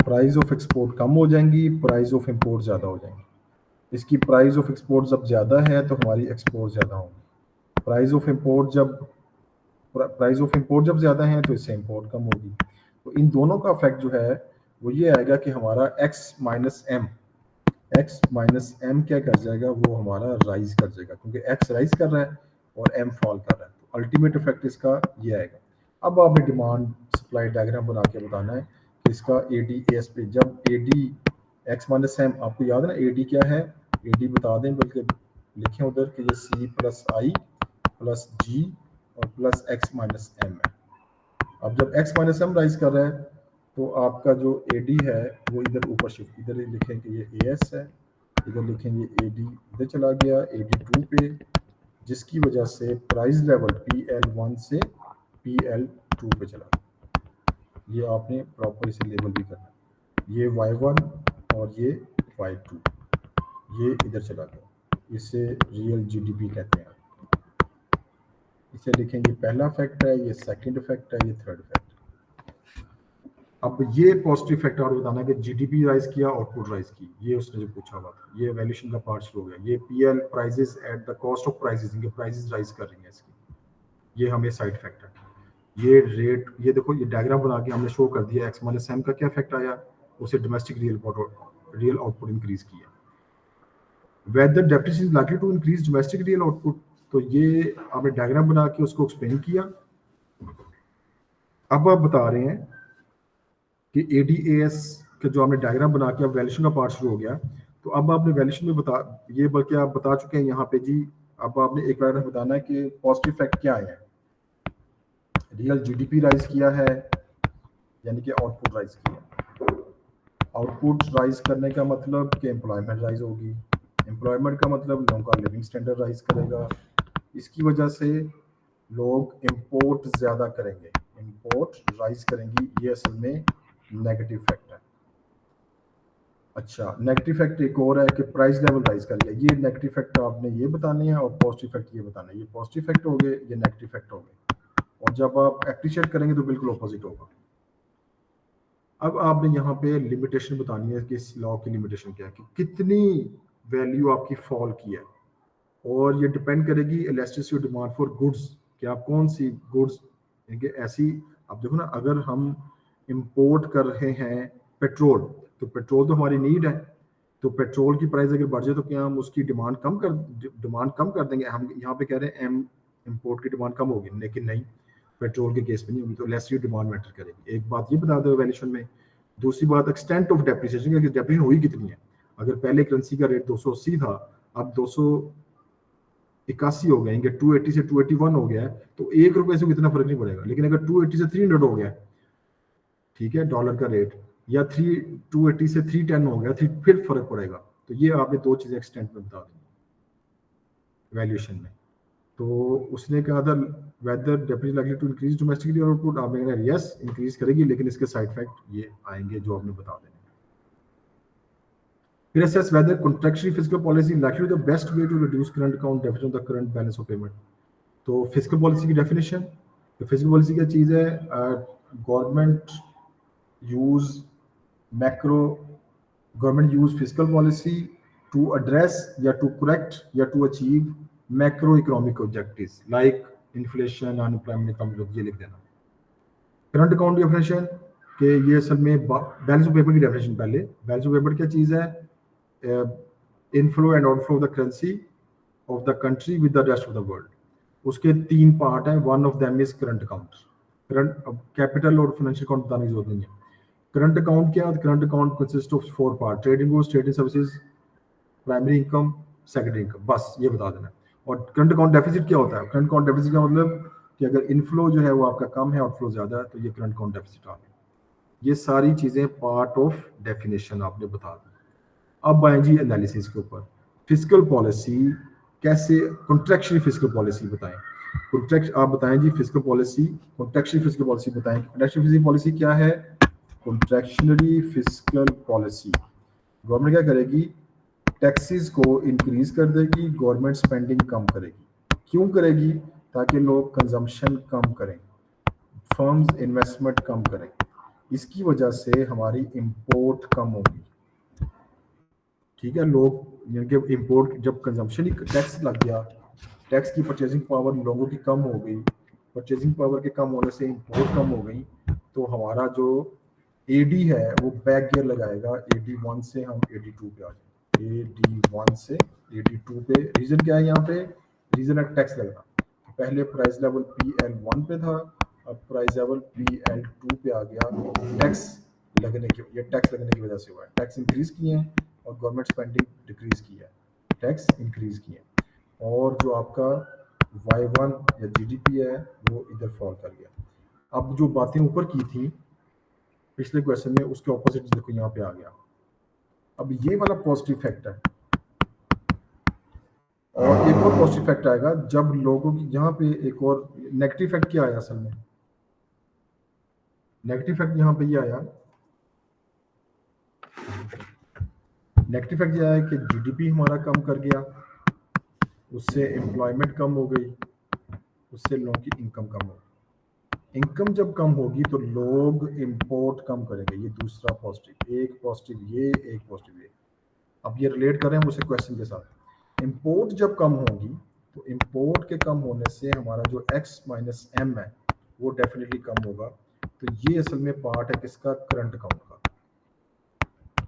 A: प्राइस ऑफ एक्सपोर्ट कम हो जाएंगी, प्राइस ऑफ इंपोर्ट ज़्यादा हो जाएंगी। इसकी प्राइस ऑफ एक्सपोर्ट जब ज़्यादा है तो हमारी एक्सपोर्ट ज़्यादा होगी। प्राइस ऑफ इंपोर्ट जब ज़्यादा है तो इससे इंपोर्ट कम होगी। तो इन दोनों का इफेक्ट जो है वो ये आएगा कि हमारा x माइनस एम क्या कर जाएगा, वो हमारा राइज कर जाएगा, क्योंकि x राइज कर रहा है और m फॉल कर रहा है। तो अल्टीमेट इफेक्ट इसका ये आएगा। अब आपने डिमांड सप्लाई डायग्राम बना के बताना है कि इसका AD पे जब AD x माइनस एम, आपको याद है ना AD क्या है, AD बता दें, बल्कि लिखें उधर कि ये C प्लस आई प्लस G और प्लस x माइनस एम है। अब जब x माइनस एम राइज कर रहा है तो आपका जो AD है वो इधर ऊपर शिफ्ट, इधर लिखें कि ये AS है, इधर लिखेंगे AD इधर चला गया AD2 पे, जिसकी वजह से प्राइस लेवल PL1 से PL2 पे चला गया। ये आपने प्रॉपर इसे लेबल भी करना, ये Y1 और ये Y2, ये इधर चला गया, इसे रियल GDP कहते हैं। इसे लिखेंगे पहला फैक्ट है, ये सेकंड फैक्ट है, ये थर्ड फैक्ट। अब ये पॉजिटिव फैक्टर और बताना कि जीडीपी राइज किया, आउटपुट राइज की, ये उसने जो पूछा हुआ था, ये वैल्यूएशन का पार्ट शुरू हो गया। ये PL prices at the cost of prices, इनके प्राइसेस राइज कर रही हैं इसकी, ये हमें साइड फैक्ट है। ये रेट, ये देखो ये डायग्राम बना के हमने शो कर दिया एक्स माइनस एम का क्या इफेक्ट आया, उसे डोमेस्टिक रियल आउटपुट इंक्रीज किया। Whether depreciation is likely to increase domestic real output, तो ये आपने डायग्राम बना के उसको एक्सप्लेन किया। अब आप बता रहे हैं कि ADAS का जो आपने डायग्राम बना के अब वैल्यूएशन का पार्ट शुरू हो गया। तो अब आपने वैल्यूएशन में बता, ये बल्कि आप बता चुके हैं यहाँ पे जी। अब आपने एक बार बताना है कि पॉजिटिव फैक्ट क्या है। रियल जीडीपी राइज किया है, यानी कि आउटपुट राइज किया। आउटपुट राइज करने का मतलब कि एम्प्लॉयमेंट राइज होगी, एम्प्लॉयमेंट का मतलब लोगों का लिविंग स्टैंडर्ड राइज करेगा, इसकी वजह से लोग इंपोर्ट ज़्यादा करेंगे, इंपोर्ट राइज करेंगी। ये असल में नेगेटिव फैक्ट है। अच्छा, नेगेटिव फैक्ट एक और है कि प्राइस लेवल राइज कर गया। ये नेगेटिव फैक्ट आपने ये बताने हैं और पॉजिटिव फैक्ट ये बताना है। ये पॉजिटिव फैक्ट हो गए, ये नेगेटिव फैक्ट हो गए, और जब आप एप्रिशिएट करेंगे तो बिल्कुल ऑपोजिट होगा। अब आपने यहाँ पे लिमिटेशन बतानी है कि इस लॉ की लिमिटेशन क्या है, कि कितनी वैल्यू आपकी फॉल की है, और ये डिपेंड करेगी elasticity of demand for goods, कि आप कौन सी गुड्स, यानी कि ऐसी, आप देखो ना, अगर हम इंपोर्ट कर रहे हैं पेट्रोल, तो पेट्रोल तो हमारी नीड है, तो पेट्रोल की प्राइस अगर बढ़ जाए तो क्या हम उसकी डिमांड कम कर देंगे। हम यहाँ पे कह रहे हैं इंपोर्ट की डिमांड कम होगी, लेकिन नहीं, पेट्रोल के केस में नहीं होगी। तो लेस डिमांड मैटर करेगी। एक बात ये बता दो वैल्यूएशन में। दूसरी बात एक्सटेंट ऑफ डेप्रिसिएशन, की डेप्रिसिएशन हुई कितनी है। अगर पहले करेंसी का रेट 280 था, अब 281 हो गए, 280 से 281 हो गया है, तो ₹1 से इतना फर्क नहीं पड़ेगा। लेकिन अगर 280 से 300 हो गया, ठीक है, डॉलर का रेट, या 280 से 310 हो गया, फिर फर्क पड़ेगा। तो ये आपने दो चीजें एक्सटेंट में बता दी वैल्यूएशन में। तो उसने कहा था whether depreciation likely to increase domestic real output, आपने कहा यस इंक्रीज करेगी, लेकिन इसके साइड इफेक्ट ये आएंगे जो आपने बता देने। फिर assess whether contractionary fiscal policy likely the best way to reduce current account deficit on the current balance of payment। तो फिजिकल पॉलिसी की डेफिनेशन, तो फिजिकल पॉलिसी क्या चीज़ है, government use physical policy to address या टू करेक्ट या to achieve macro economic objectives like inflation, unemployment, कम ग्रोथ, ये लिख देना। करंट अकाउंट की डेफिनेशन कि ये असल में बैलेंस ऑफ पेमेंट की डेफिनेशन। पहले बैलेंस ऑफ पेमेंट क्या चीज़ है, inflow and outflow of the currency of the country with the rest of the world. उसके 3 पार्ट हैं, one of them is current account. Current capital और फाइनेंशियल अकाउंट बताने की जरूरत नहीं है। करंट अकाउंट क्या, current account consist of 4 part, trading goods, trading services, primary income, secondary income, बस ये बता देना। और करंट अकाउंट डेफिसिट क्या होता है, करंट अकाउंट डेफिसिट का मतलब कि अगर इनफ्लो जो है वो आपका कम है, आउटफ्लो ज्यादा है, तो ये करंट अकाउंट डेफिसिट आ गया। ये सारी चीजें पार्ट ऑफ डेफिनेशन आपने बता दी। अब आए जी एनालिसिस के ऊपर। फिजिकल पॉलिसी कैसे, कॉन्ट्रैक्शनरी फिजिकल पॉलिसी बताएं। कॉन्ट्रैक्ट आप बताएं जी, physical policy, contractionary physical policy बताएं। कॉन्ट्रैक्शनरी फिजिकल पॉलिसी क्या है, कॉन्ट्रैक्शनरी फिजिकल पॉलिसी गवर्नमेंट क्या करेगी, टैक्सेस को इंक्रीज कर देगी, गवर्नमेंट स्पेंडिंग कम करेगी। क्यों करेगी, ताकि लोग कंजम्पशन कम करें, फर्म्स इन्वेस्टमेंट कम करें। इसकी वजह से हमारी इंपोर्ट कम होगी। ठीक है, लोग यानी कि इंपोर्ट जब कंजम्पशन ही टैक्स लग गया, टैक्स की परचेजिंग पावर लोगों की कम हो गई, परचेजिंग पावर के कम होने से इंपोर्ट कम हो गई, तो हमारा जो एडी है वो बैक गियर लगाएगा, AD1 से हम AD2 पे आ जाएंगे, AD1 से AD2 पे। रीजन क्या है यहाँ पे? रीजन है टैक्स लगना। पहले प्राइस लेवल PL1 पे था, अब प्राइस लेवल PL2 पे आ गया, टैक्स लगने की, ये टैक्स लगने की वजह से हुआ है। टैक्स इंक्रीज किए हैं और गवर्नमेंट स्पेंडिंग डिक्रीज की है, टैक्स इंक्रीज किए हैं, और जो आपका Y1 या GDP है वो इधर फॉल कर गया। अब जो बातें ऊपर की थी पिछले क्वेश्चन में, उसके ऑपोजिट देखो यहाँ पे आ गया। अब ये वाला पॉजिटिव फैक्ट है, और एक और पॉजिटिव फैक्ट आएगा जब लोगों की, यहाँ पे एक और नेगेटिव फैक्ट क्या आया असल में? नेगेटिव फैक्ट यहाँ पे ये आया, नेगेटिव फैक्ट ये आया कि GDP हमारा कम कर गया, उससे एम्प्लॉयमेंट कम हो गई, उससे लोगों की इनकम कम हो गई। इनकम जब कम होगी तो लोग इंपोर्ट कम करेंगे, ये दूसरा पॉजिटिव। एक पॉजिटिव ये, एक पॉजिटिव ये। अब ये रिलेट कर रहे हैं मुझसे क्वेश्चन के साथ। इंपोर्ट जब कम होगी तो इंपोर्ट के कम होने से हमारा जो x माइनस m है वो डेफिनेटली कम होगा। तो ये असल में पार्ट है किसका? करंट अकाउंट का।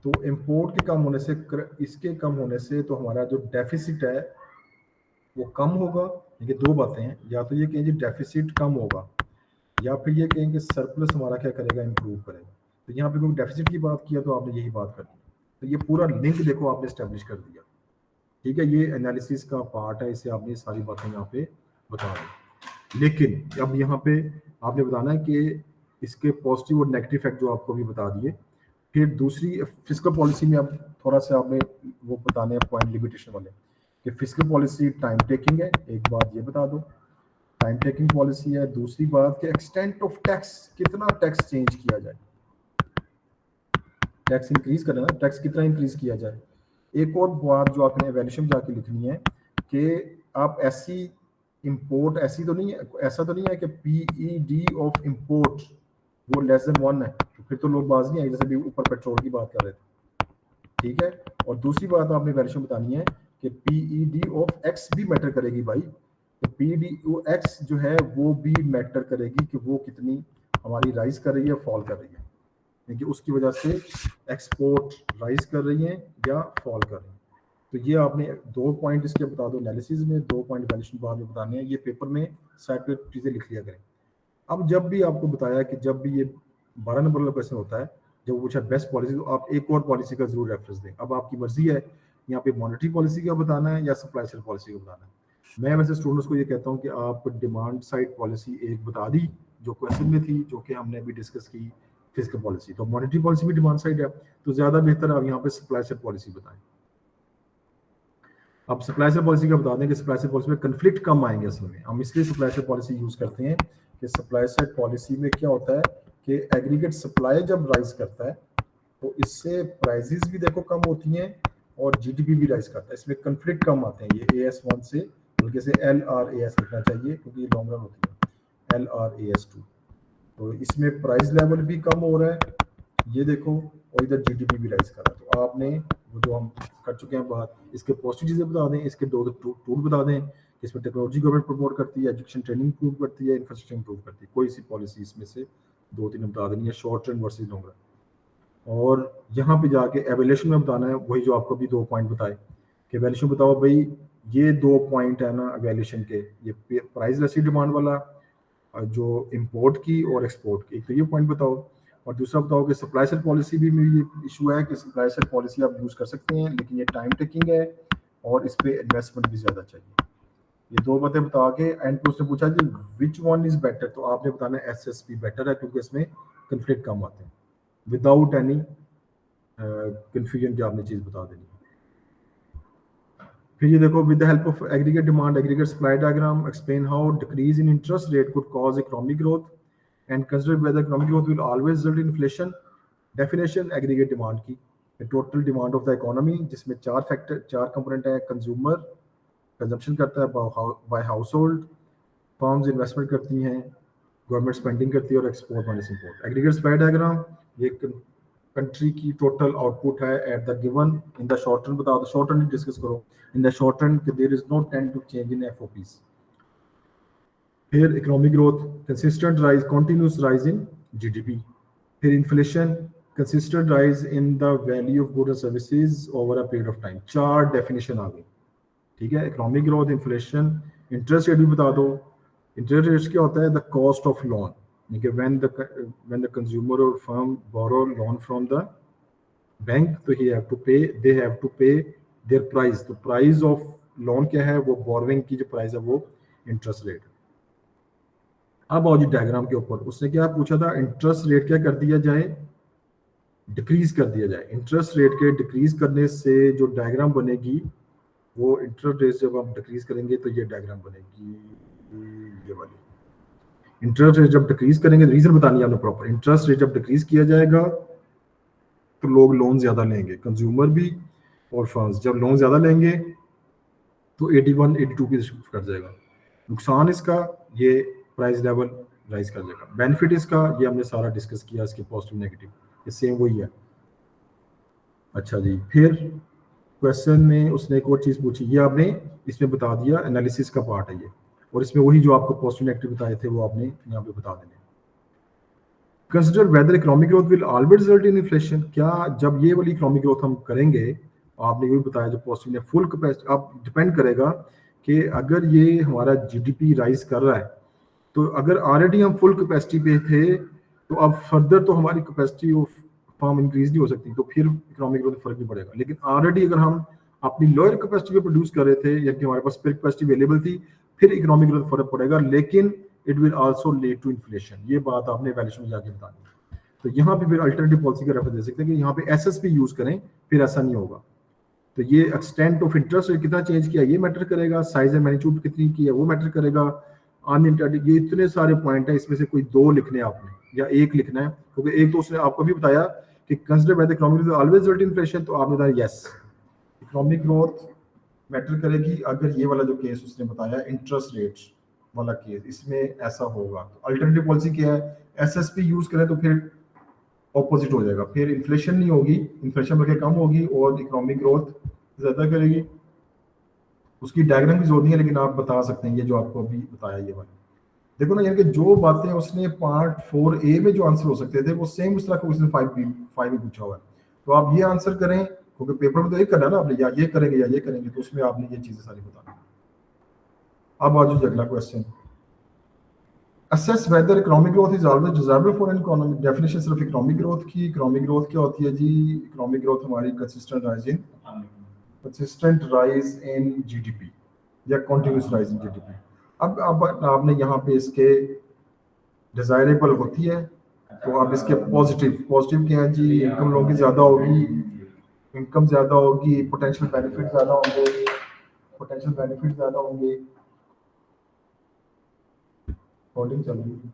A: तो इंपोर्ट के कम होने से, इसके कम होने से तो हमारा जो डेफिसिट है वो कम होगा। ये दो बातें हैं, या तो ये कहें जी डेफिसिट कम होगा, या फिर ये कहेंगे सरप्लस हमारा क्या करेगा? इंप्रूव करेगा। तो यहाँ पे कोई डेफिसिट की बात किया तो आपने यही बात कर दी, तो ये पूरा लिंक देखो आपने स्टैब्लिश कर दिया। ठीक है, ये एनालिसिस का पार्ट है, इसे आपने सारी बातें यहाँ पे बता दी। लेकिन अब यहाँ पे आपने बताना है कि इसके पॉजिटिव और नेगेटिव इफेक्ट जो आपको भी बता दिए। फिर दूसरी फिजिकल पॉलिसी में अब थोड़ा सा आपने वो बताने हैं पॉइंट लिमिटेशन वाले, कि फिजिकल पॉलिसी टाइम टेकिंग है, एक बात ये बता दो, टाइम टेकिंग पॉलिसी है। दूसरी बात कि एक्सटेंट ऑफ टैक्स, कितना टैक्स चेंज किया जाए, टैक्स इंक्रीज करना है, टैक्स कितना इंक्रीज किया जाए। एक और बात जो आपने वैल्यूएशन जाके लिखनी है कि आप ऐसी इंपोर्ट, ऐसी तो नहीं है, ऐसा तो नहीं है कि PED ऑफ इंपोर्ट वो लेस देन 1 है, तो फिर तो लोग बाज नहीं आएंगे, जैसे भी ऊपर पेट्रोल की बात कर रहे थे। ठीक है, और दूसरी बात आपने वैल्यूएशन बतानी है कि PED ऑफ x भी मैटर करेगी भाई। तो PED x जो है वो भी मैटर करेगी कि वो कितनी हमारी राइज कर रही है, फॉल कर रही है, क्योंकि उसकी वजह से एक्सपोर्ट राइज कर रही हैं या फॉल कर रही हैं। तो ये आपने 2 पॉइंट इसके बता दो एनालिसिस में, 2 पॉइंट वैल्यूएशन बाद में बताने हैं। ये पेपर में साइड पे चीज़ें लिख लिया करें। अब जब भी आपको बताया कि जब भी ये 12 नंबर वाला क्वेश्चन होता है, जब वो पूछा बेस्ट पॉलिसी, तो आप एक और पॉलिसी का जरूर रेफरेंस दें। अब आपकी मर्जी है यहाँ पे मॉनेटरी पॉलिसी का बताना है या सप्लाई साइड पॉलिसी का बताना है। मैं वैसे स्टूडेंट्स को ये कहता हूँ कि आप डिमांड साइड पॉलिसी एक बता दी जो क्वेश्चन में थी, जो कि हमने अभी डिस्कस की फिजिकल पॉलिसी। तो मॉनेटरी पॉलिसी भी डिमांड साइड है, तो ज्यादा बेहतर आप यहाँ पे सप्लाई साइड पॉलिसी बताएं। अब सप्लाई साइड पॉलिसी का बता दें कि सप्लाई साइड पॉलिसी में कंफ्लिक्ट कम आएंगे। असल में हम इसलिए सप्लाई साइड पॉलिसी यूज करते हैं कि सप्लाई साइड पॉलिसी में क्या होता है कि एग्रीगेट सप्लाई जब राइज करता है तो इससे प्राइजेस भी देखो कम होती हैं और GDP भी राइज करता है, इसमें कंफ्लिक्ट कम आते हैं। ये AS1 से बल्कि से LRAS लिखना चाहिए क्योंकि ये लॉन्ग रन होती है, LRAS2। तो इसमें प्राइस लेवल भी कम हो रहा है, ये देखो, और इधर GDP भी राइज कर रहा है। तो आपने वो जो हम कर चुके हैं बात, इसके पॉजिटिव चीजें बता दें, इसके दो टूल बता दें, इसमें टेक्नोलॉजी गवर्नमेंट प्रमोट करती है, एजुकेशन ट्रेनिंग इंप्रूव करती है, इंफ्रास्ट्रक्चर इंप्रूव करती है। कोई सी पॉलिसी इसमें से 2-3 बता देनी है, short run versus long run. और यहाँ पे जाके एवेल्यूशन में बताना है वही जो आपको भी 2 पॉइंट बताए कि एवेल्यूशन बताओ भाई, ये 2 पॉइंट है ना एवेल्यूशन के, ये प्राइस रेसिव डिमांड वाला जो इंपोर्ट की और एक्सपोर्ट की, एक तो ये पॉइंट बताओ, और दूसरा बताओ कि सप्लाई साइड पॉलिसी भी में ये इशू है कि सप्लाई साइड पॉलिसी आप यूज कर सकते हैं लेकिन ये टाइम टेकिंग है और इस पे इन्वेस्टमेंट भी ज्यादा चाहिए। ये 2 बातें बता के एंड पे उसने पूछा जी विच वन इज बेटर, तो आपने बताना SSP बेटर है क्योंकि इसमें कंफ्लिक्ट कम आते हैं, विदाउट एनी कंफ्यूजन की आपने चीज बता देनी है। फिर ये देखो, with the help of aggregate demand aggregate supply diagram explain how decrease in interest rate could cause economic growth and consider whether economic growth will always result in inflation. Definition aggregate demand की, total demand of the economy जिसमें 4 कंपोनेंट है, कंज्यूमर कंजम्पशन करता है by household, firms investment करती हैं, गवर्नमेंट स्पेंडिंग करती है और export minus import. Aggregate supply diagram, ये कंट्री की टोटल आउटपुट है at the given in the short term, बताओ शॉर्ट टर्म डिस्कस करो। In the short term there is no tend to change in FOPs. फिर economic growth, consistent rise, continuous rise in GDP. फिर inflation, consistent rise in the value of goods and services over a period of time. चार डेफिनेशन आ गई, ठीक है। Economic growth, inflation, interest rate भी बता दो। इंटरेस्ट रेट क्या होता है? The cost of loan, when the consumer और firm borrow loan from the bank, तो they have to pay their price. तो प्राइस ऑफ लोन क्या है? वो बोरोइंग की जो प्राइस है वो इंटरेस्ट रेट। अब आओ जी डायग्राम के ऊपर, उसने क्या पूछा था? इंटरेस्ट रेट क्या कर दिया जाए? डिक्रीज कर दिया जाए। इंटरेस्ट रेट के डिक्रीज करने से जो डायग्राम बनेगी वो इंटरेस्ट रेट जब आप डिक्रीज करेंगे तो ये डायग्राम बनेगी, ये वाली। इंटरेस्ट रेट जब डिक्रीज करेंगे, रीजन बतानी है आपने प्रॉपर। इंटरेस्ट रेट जब डिक्रीज किया जाएगा तो लोग लोन ज्यादा लेंगे, कंज्यूमर भी और फर्म्स। जब लोन ज्यादा लेंगे तो 81 82 की कर जाएगा। नुकसान इसका, ये प्राइस लेवल राइज कर जाएगा। बेनिफिट इसका, ये हमने सारा डिस्कस किया, इसके पॉजिटिव नेगेटिव, ये सेम वही है। अच्छा जी, फिर क्वेश्चन में उसने एक और चीज पूछी, ये आपने इसमें बता दिया, एनालिसिस का पार्ट है ये, और इसमें वही जो आपको पॉजिटिव नेगेटिव बताए थे वो आपने यहाँ पे बता देने। Consider whether economic growth will always result in inflation. क्या जब ये वाली इकोनॉमिक ग्रोथ हम करेंगे, आपने ये भी बताया जो पॉजिटिव ने फुल कैपेसिटी, अब डिपेंड करेगा कि अगर ये हमारा जीडीपी राइज कर रहा है, तो अगर ऑलरेडी हम फुल कैपेसिटी पे थे तो अब फर्दर तो हमारी कैपेसिटी ऑफ फार्म इंक्रीज नहीं हो सकती, तो फिर इकोनॉमिक ग्रोथ फर्क नहीं पड़ेगा। लेकिन ऑलरेडी अगर हम अपनी लोअर कैपेसिटी पे प्रोड्यूस कर रहे थे या कि हमारे पास स्पेयर कैपेसिटी अवेलेबल थी, फिर इकोनॉमिक ग्रोथ फर्क पड़ेगा, लेकिन it will also lead to inflation. ये बात आपने वैल्यूएशन में जाके बतानी है। तो यहाँ पे फिर अल्टरनेटिव पॉलिसी का रेफरेंस दे सकते हैं कि यहाँ पे एसएसपी यूज करें, फिर ऐसा नहीं होगा। तो ये एक्सटेंट ऑफ इंटरेस्ट रेट कितना चेंज किया ये मैटर करेगा, साइज एंड मैग्नीट्यूड कितनी की है वो मैटर करेगा, अनइंटरटेड, ये इतने सारे पॉइंट है, इसमें से कोई दो लिखने हैं आपने या एक लिखना है, क्योंकि एक तो उसने आपको भी बताया कि consider by the economic growth always result in inflation, तो आपने बताया यस इकोनॉमिक ग्रोथ मैटर करेगी। अगर ये वाला जो केस उसने बताया इंटरेस्ट रेट वाला केस, इसमें ऐसा होगा। तो अल्टरनेटिव पॉलिसी क्या है? एसएसपी यूज करें तो फिर ऑपोजिट हो जाएगा, फिर इन्फ्लेशन नहीं होगी, इन्फ्लेशन बल्कि कम होगी और इकोनॉमिक ग्रोथ ज्यादा करेगी। उसकी डायग्राम की जरूरत नहीं है, लेकिन आप बता सकते हैं ये जो आपको अभी बताया ये वाला। देखो ना, यानी कि जो बातें उसने पार्ट 4A में जो आंसर हो सकते थे वो सेम उस तरह का उसने 5 में पूछा हुआ है। तो आप ये आंसर करें, क्योंकि पेपर में तो एक करना ना आपने, या ये करेंगे या ये करेंगे, तो उसमें आपने ये चीजें सारी बतानी। अब आज अगला question, assess whether economic growth is always desirable for an economy। Definition सिर्फ इकोनॉमिक ग्रोथ की। इकोनॉमिक ग्रोथ क्या होती है जी? इकोनॉमिक ग्रोथ हमारी कंसिस्टेंट राइज इन जीडीपी या कंटिन्यूस राइज इन जीडीपी। अब आपने यहाँ पे इसके डिजायरेबल होती है, तो अब इसके पॉजिटिव क्या है जी? इनकम लोगों की ज्यादा होगी, इनकम ज्यादा होगी, पोटेंशियल बेनिफिट ज्यादा होंगे, होल्डिंग चल रही है।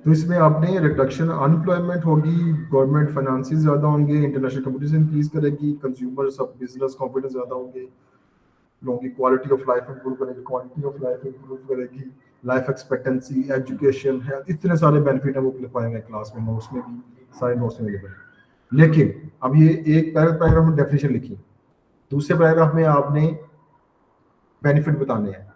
A: तो इसमें आपने रिडक्शन अनएम्प्लॉयमेंट होगी, गवर्नमेंट फाइनेंसेस ज्यादा होंगे, इंटरनेशनल कंपटीशन इंक्रीज करेगी, कंज्यूमर सब बिजनेस कॉन्फिडेंस ज्यादा होंगे, लोगों की क्वालिटी ऑफ लाइफ इंप्रूव करेगी, क्वालिटी ऑफ लाइफ इंप्रूव करेगी, लाइफ एक्सपेक्टेंसी, एजुकेशन है, इतने सारे बेनिफिट है वो लिख पाएंगे क्लास में, नोट्स में भी, सारे नोट्स में अवेलेबल है। लेकिन अब ये एक पैराग्राफ में डेफिनेशन लिखी, दूसरे पैराग्राफ में आपने बेनिफिट बताने हैं,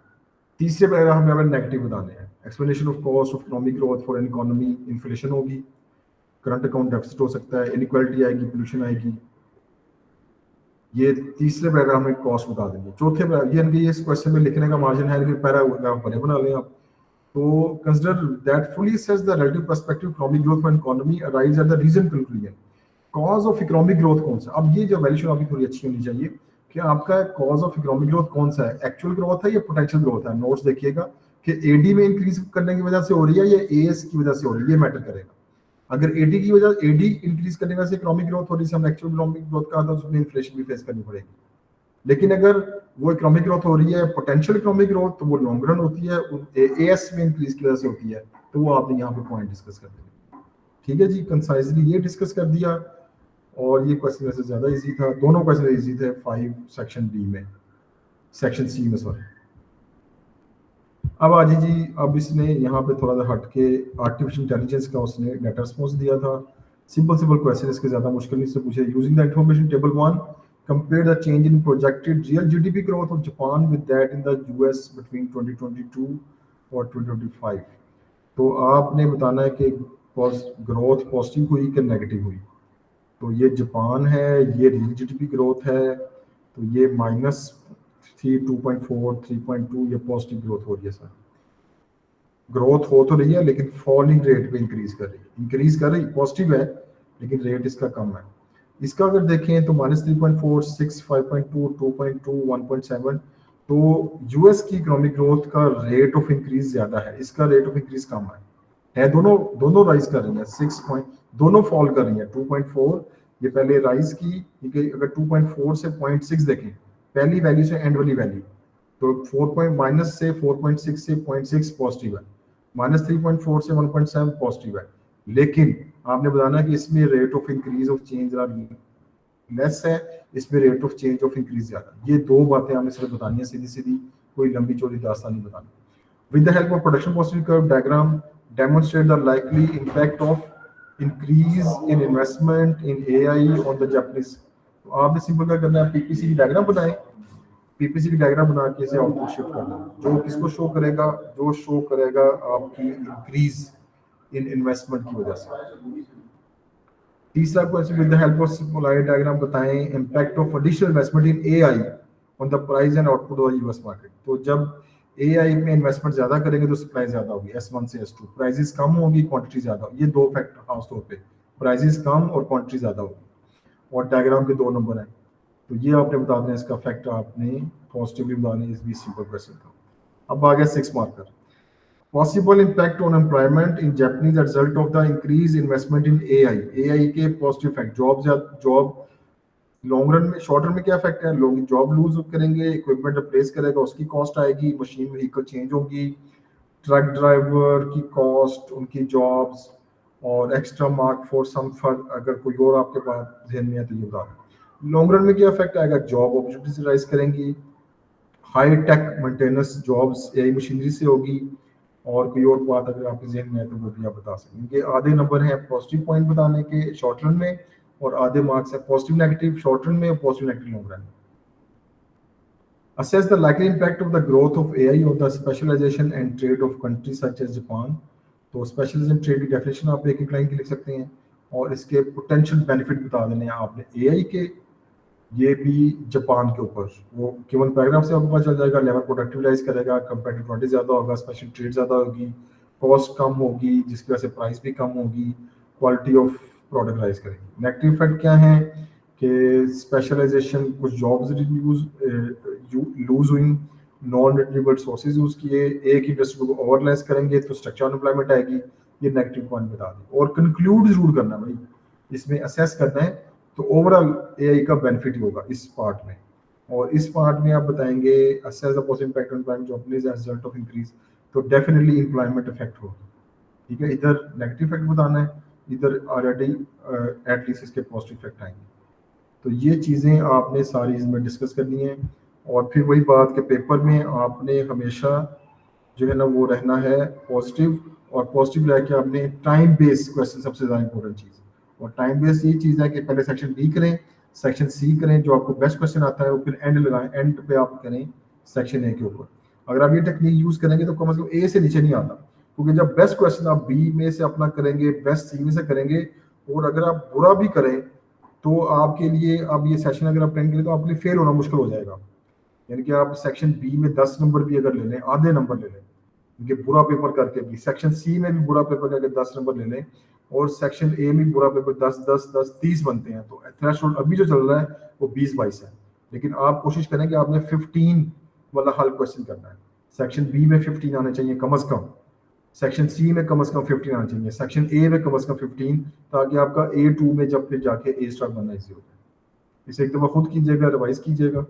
A: तीसरे पैराग्राफ में आपने नेगेटिव बताने हैं। Explanation of cost of economic growth for an economy, inflation होगी, करंट अकाउंट डेफिसिट हो सकता है, इनइक्वालिटी आएगी, पोल्यूशन आएगी। ये तीसरे पैराग्राफ में कॉस्ट बता देंगे। चौथे पैराग्राफ ये इस क्वेश्चन में लिखने का मार्जिन है, लेकिन पैराग्राफ बना लें आप। तो consider that fully assess the relative perspective economic growth for economy arise at the reason conclusion. Cause of economic growth कौन सा? अब ये जो वैल्यूएशन आपकी थोड़ी अच्छी होनी चाहिए कि आपका कॉज ऑफ इकोनॉमिक ग्रोथ कौन सा है, एक्चुअल ग्रोथ है या पोटेंशियल ग्रोथ है। नोट्स देखिएगा कि एडी में इंक्रीज करने की वजह से हो रही है या एएस की वजह से हो रही है, ये मैटर करेगा। अगर एडी की वजह एडी इंक्रीज करने की वजह से इकोनॉमिक ग्रोथ हो रही है, हम एक्चुअल इकोनॉमिक ग्रोथ का तो उसमें इन्फ्लेशन भी फेस करनी पड़ेगी। लेकिन अगर वो इकोनॉमिक ग्रोथ हो रही है पोटेंशियल इकोनॉमिक ग्रोथ, तो वो लॉन्ग रन होती है, एएस में इंक्रीज की वजह से होती है, तो वो आपने यहाँ पे पॉइंट डिस्कस कर दिया। ठीक है जी, कंसाइजली ये डिस्कस कर दिया। और ये क्वेश्चन वैसे ज्यादा इजी था, दोनों क्वेश्चन इजी थे 5 सेक्शन बी में, सेक्शन सी में सॉरी। अब आजी जी, अब इसने यहाँ पे थोड़ा सा हट के आर्टिफिशियल इंटेलिजेंस का उसने डाटा रिस्पॉन्स दिया था। सिंपल सिंपल क्वेश्चन, इसके ज़्यादा मुश्किल नहीं से पूछे। Using the information table 1, compare the change in projected real GDP growth of Japan with that in the US between 2022 और 2025। तो आपने बताना है कि ग्रोथ पॉजिटिव हुई कि नेगेटिव हुई। तो ये जापान है, ये रियल जीडीपी ग्रोथ है, तो ये माइनस थी 2.4 3.2, ये पॉजिटिव ग्रोथ हो रही है सर। ग्रोथ हो तो रही है लेकिन फॉलिंग रेट पे इंक्रीज कर रही है, इंक्रीज कर रही पॉजिटिव है लेकिन रेट इसका कम है। इसका अगर देखें तो -3.4 6 5.2 2.2 1.7। तो यूएस की इकोनॉमिक ग्रोथ का रेट ऑफ इंक्रीज ज्यादा है, इसका रेट ऑफ इंक्रीज कम है। दोनों दोनों राइज कर रही है, 6 पॉइंट दोनों फॉल कर रही है। 2.4 ये पहले राइज की, क्योंकि अगर 2.4 से 0.6 देखें, पहली वैल्यू से एंड वाली वैल्यू, तो 4 पॉइंट माइनस से 4.6 से 0.6 पॉजिटिव है, -3.4 से 1.7 पॉजिटिव है। लेकिन आपने बताना कि इसमें rate of increase of change less है, इसमें rate of change of increase ज्यादा। ये दो बातें आपने सिर्फ बतानी है सीधी सीधी, कोई लंबी चौड़ी दास्तान नहीं बतानी। With the help of production positive curve diagram, demonstrate the likely impact of increase in investment in AI on the Japanese। तो आपने सिंपल क्या करना है, पीपीसी की डायग्राम बनाएं, पीपीसी की डायग्राम बना के इसे आउटपुट शिफ्ट करना है। जो किसको शो करेगा, जो शो करेगा आपकी इंक्रीज इन इन्वेस्टमेंट की वजह से। तीसरा question, with the help of simulated diagram बताएं impact of additional investment in AI on the price and output of US market. तो जब एआई में इन्वेस्टमेंट ज्यादा करेंगे तो सप्लाई ज्यादा होगी, S1 से S2, प्राइसेस कम होगी, क्वांटिटी ज्यादा होगी। ये दो फैक्टर खास तौर पे, प्राइसेस कम और क्वांटिटी ज्यादा होगी। और डायग्राम के 2 नंबर हैं, तो ये आपने बता दें, इसका फैक्ट आपने पॉजिटिवली बताने। इस भी सिंपल क्वेश्चन था। अब आ गया 6 marker, possible impact on employment in Japanese as result of the increase investment in AI. AI के positive effect, job long run में, शॉर्ट रन में क्या इफेक्ट है, लोग जॉब लूज करेंगे, इक्विपमेंट रिप्लेस करेगा, उसकी कॉस्ट आएगी, मशीन व्हीकल चेंज होगी, ट्रक ड्राइवर की कॉस्ट, उनकी जॉब्स, और extra mark for some fur. अगर कोई और आपके पास ध्यान में है तो ये बता दें। लॉन्ग रन में क्या इफेक्ट आएगा, जॉब अपॉर्चुनिटीज राइज करेंगी, high tech maintenance jobs AI machinery से होगी। और कोई और बात अगर आपके जहन में है तो वो भी आप बता सकते हैं। कि आधे नंबर हैं पॉजिटिव पॉइंट बताने के शॉर्ट रन में, और आधे मार्क्स है पॉजिटिव नेगेटिव शॉर्ट रन में और पॉजिटिव नेगेटिव लॉन्ग रन में। Assess the likely impact of the growth of AI on the specialization and trade of countries such as Japan। तो स्पेशलाइजेशन ट्रेड की डेफिनेशन आप एक एक लाइन की लिख सकते हैं, और इसके पोटेंशियल बेनिफिट बता देने हैं आपने एआई के, ये भी जापान के ऊपर। वो केवल पैराग्राफ से आपको पता चल जाएगा। लेवल प्रोडक्टिवलाइज करेगा, कंपेरेटिव एडवांटेज ज़्यादा होगा, स्पेशल ट्रेड ज़्यादा होगी, कॉस्ट कम होगी जिसकी वजह से प्राइस भी कम होगी, क्वालिटी ऑफ प्रोडक्ट राइज करेगी। नेगेटिव इफेक्ट क्या है कि स्पेशलाइजेशन, कुछ जॉब्स लूज हुई, नॉन रिन्यूएबल सोर्सेज यूज़ किए, एक इंडस्ट्री को ओवरलेस करेंगे तो स्ट्रक्चर अनएम्प्लॉयमेंट आएगी। ये नेगेटिव पॉइंट बता दी। और कंक्लूड जरूर करना भाई, इसमें असेस करना है तो ओवरऑल एआई का बेनिफिट ही होगा इस पार्ट में। और इस पार्ट में आप बताएंगे assess the possible impact on employment job as result of increase, तो डेफिनेटली एम्प्लॉयमेंट इफेक्ट होगी। ठीक है, इधर नेगेटिव इफेक्ट बताना है, इधर ऑलरेडी एटलीस्ट इसके पॉजिटिव इफेक्ट आएंगे। तो ये चीज़ें आपने सारी इसमें डिस्कस करनी है। और फिर वही बात के पेपर में आपने हमेशा जो है ना वो रहना है पॉजिटिव, और पॉजिटिव रह के आपने टाइम बेस्ड क्वेश्चन सबसे ज़्यादा इंपॉर्टेंट चीज़। और टाइम बेस्ड ये चीज़ है कि पहले सेक्शन बी करें, सेक्शन सी करें, जो आपको बेस्ट क्वेश्चन आता है वो फिर एंड लगाएं, एंड पे आप करें सेक्शन ए के ऊपर। अगर आप ये टेक्निक यूज़ करेंगे तो कम से कम ए से नीचे नहीं आता, क्योंकि जब बेस्ट क्वेश्चन आप बी में से अपना करेंगे, बेस्ट सी में से करेंगे, और अगर आप बुरा भी करें तो आपके लिए, अब ये सेशन अगर आप अटेंड करें तो आपके लिए फेल होना मुश्किल हो जाएगा। यानी कि आप सेक्शन बी में 10 नंबर भी अगर ले लें, आधे नंबर ले लें, क्योंकि बुरा पेपर करके भी, सेक्शन सी में भी बुरा पेपर करके 10 नंबर ले लें, और सेक्शन ए में बुरा पेपर 10 10 10 30 बनते हैं, तो थ्रेशोल्ड अभी जो चल रहा है वो 20-22 है। लेकिन आप कोशिश करें कि आपने 15 वाला हल क्वेश्चन करना है। सेक्शन बी में 15 आने चाहिए कम अज कम, सेक्शन सी में कम से कम 15 आना चाहिए, सेक्शन ए में कम से कम 15, ताकि आपका A2 में जब फिर जाके A स्टार बनना इजी हो जाए। इसे एक दफ़ा खुद कीजिएगा, रिवाइज कीजिएगा।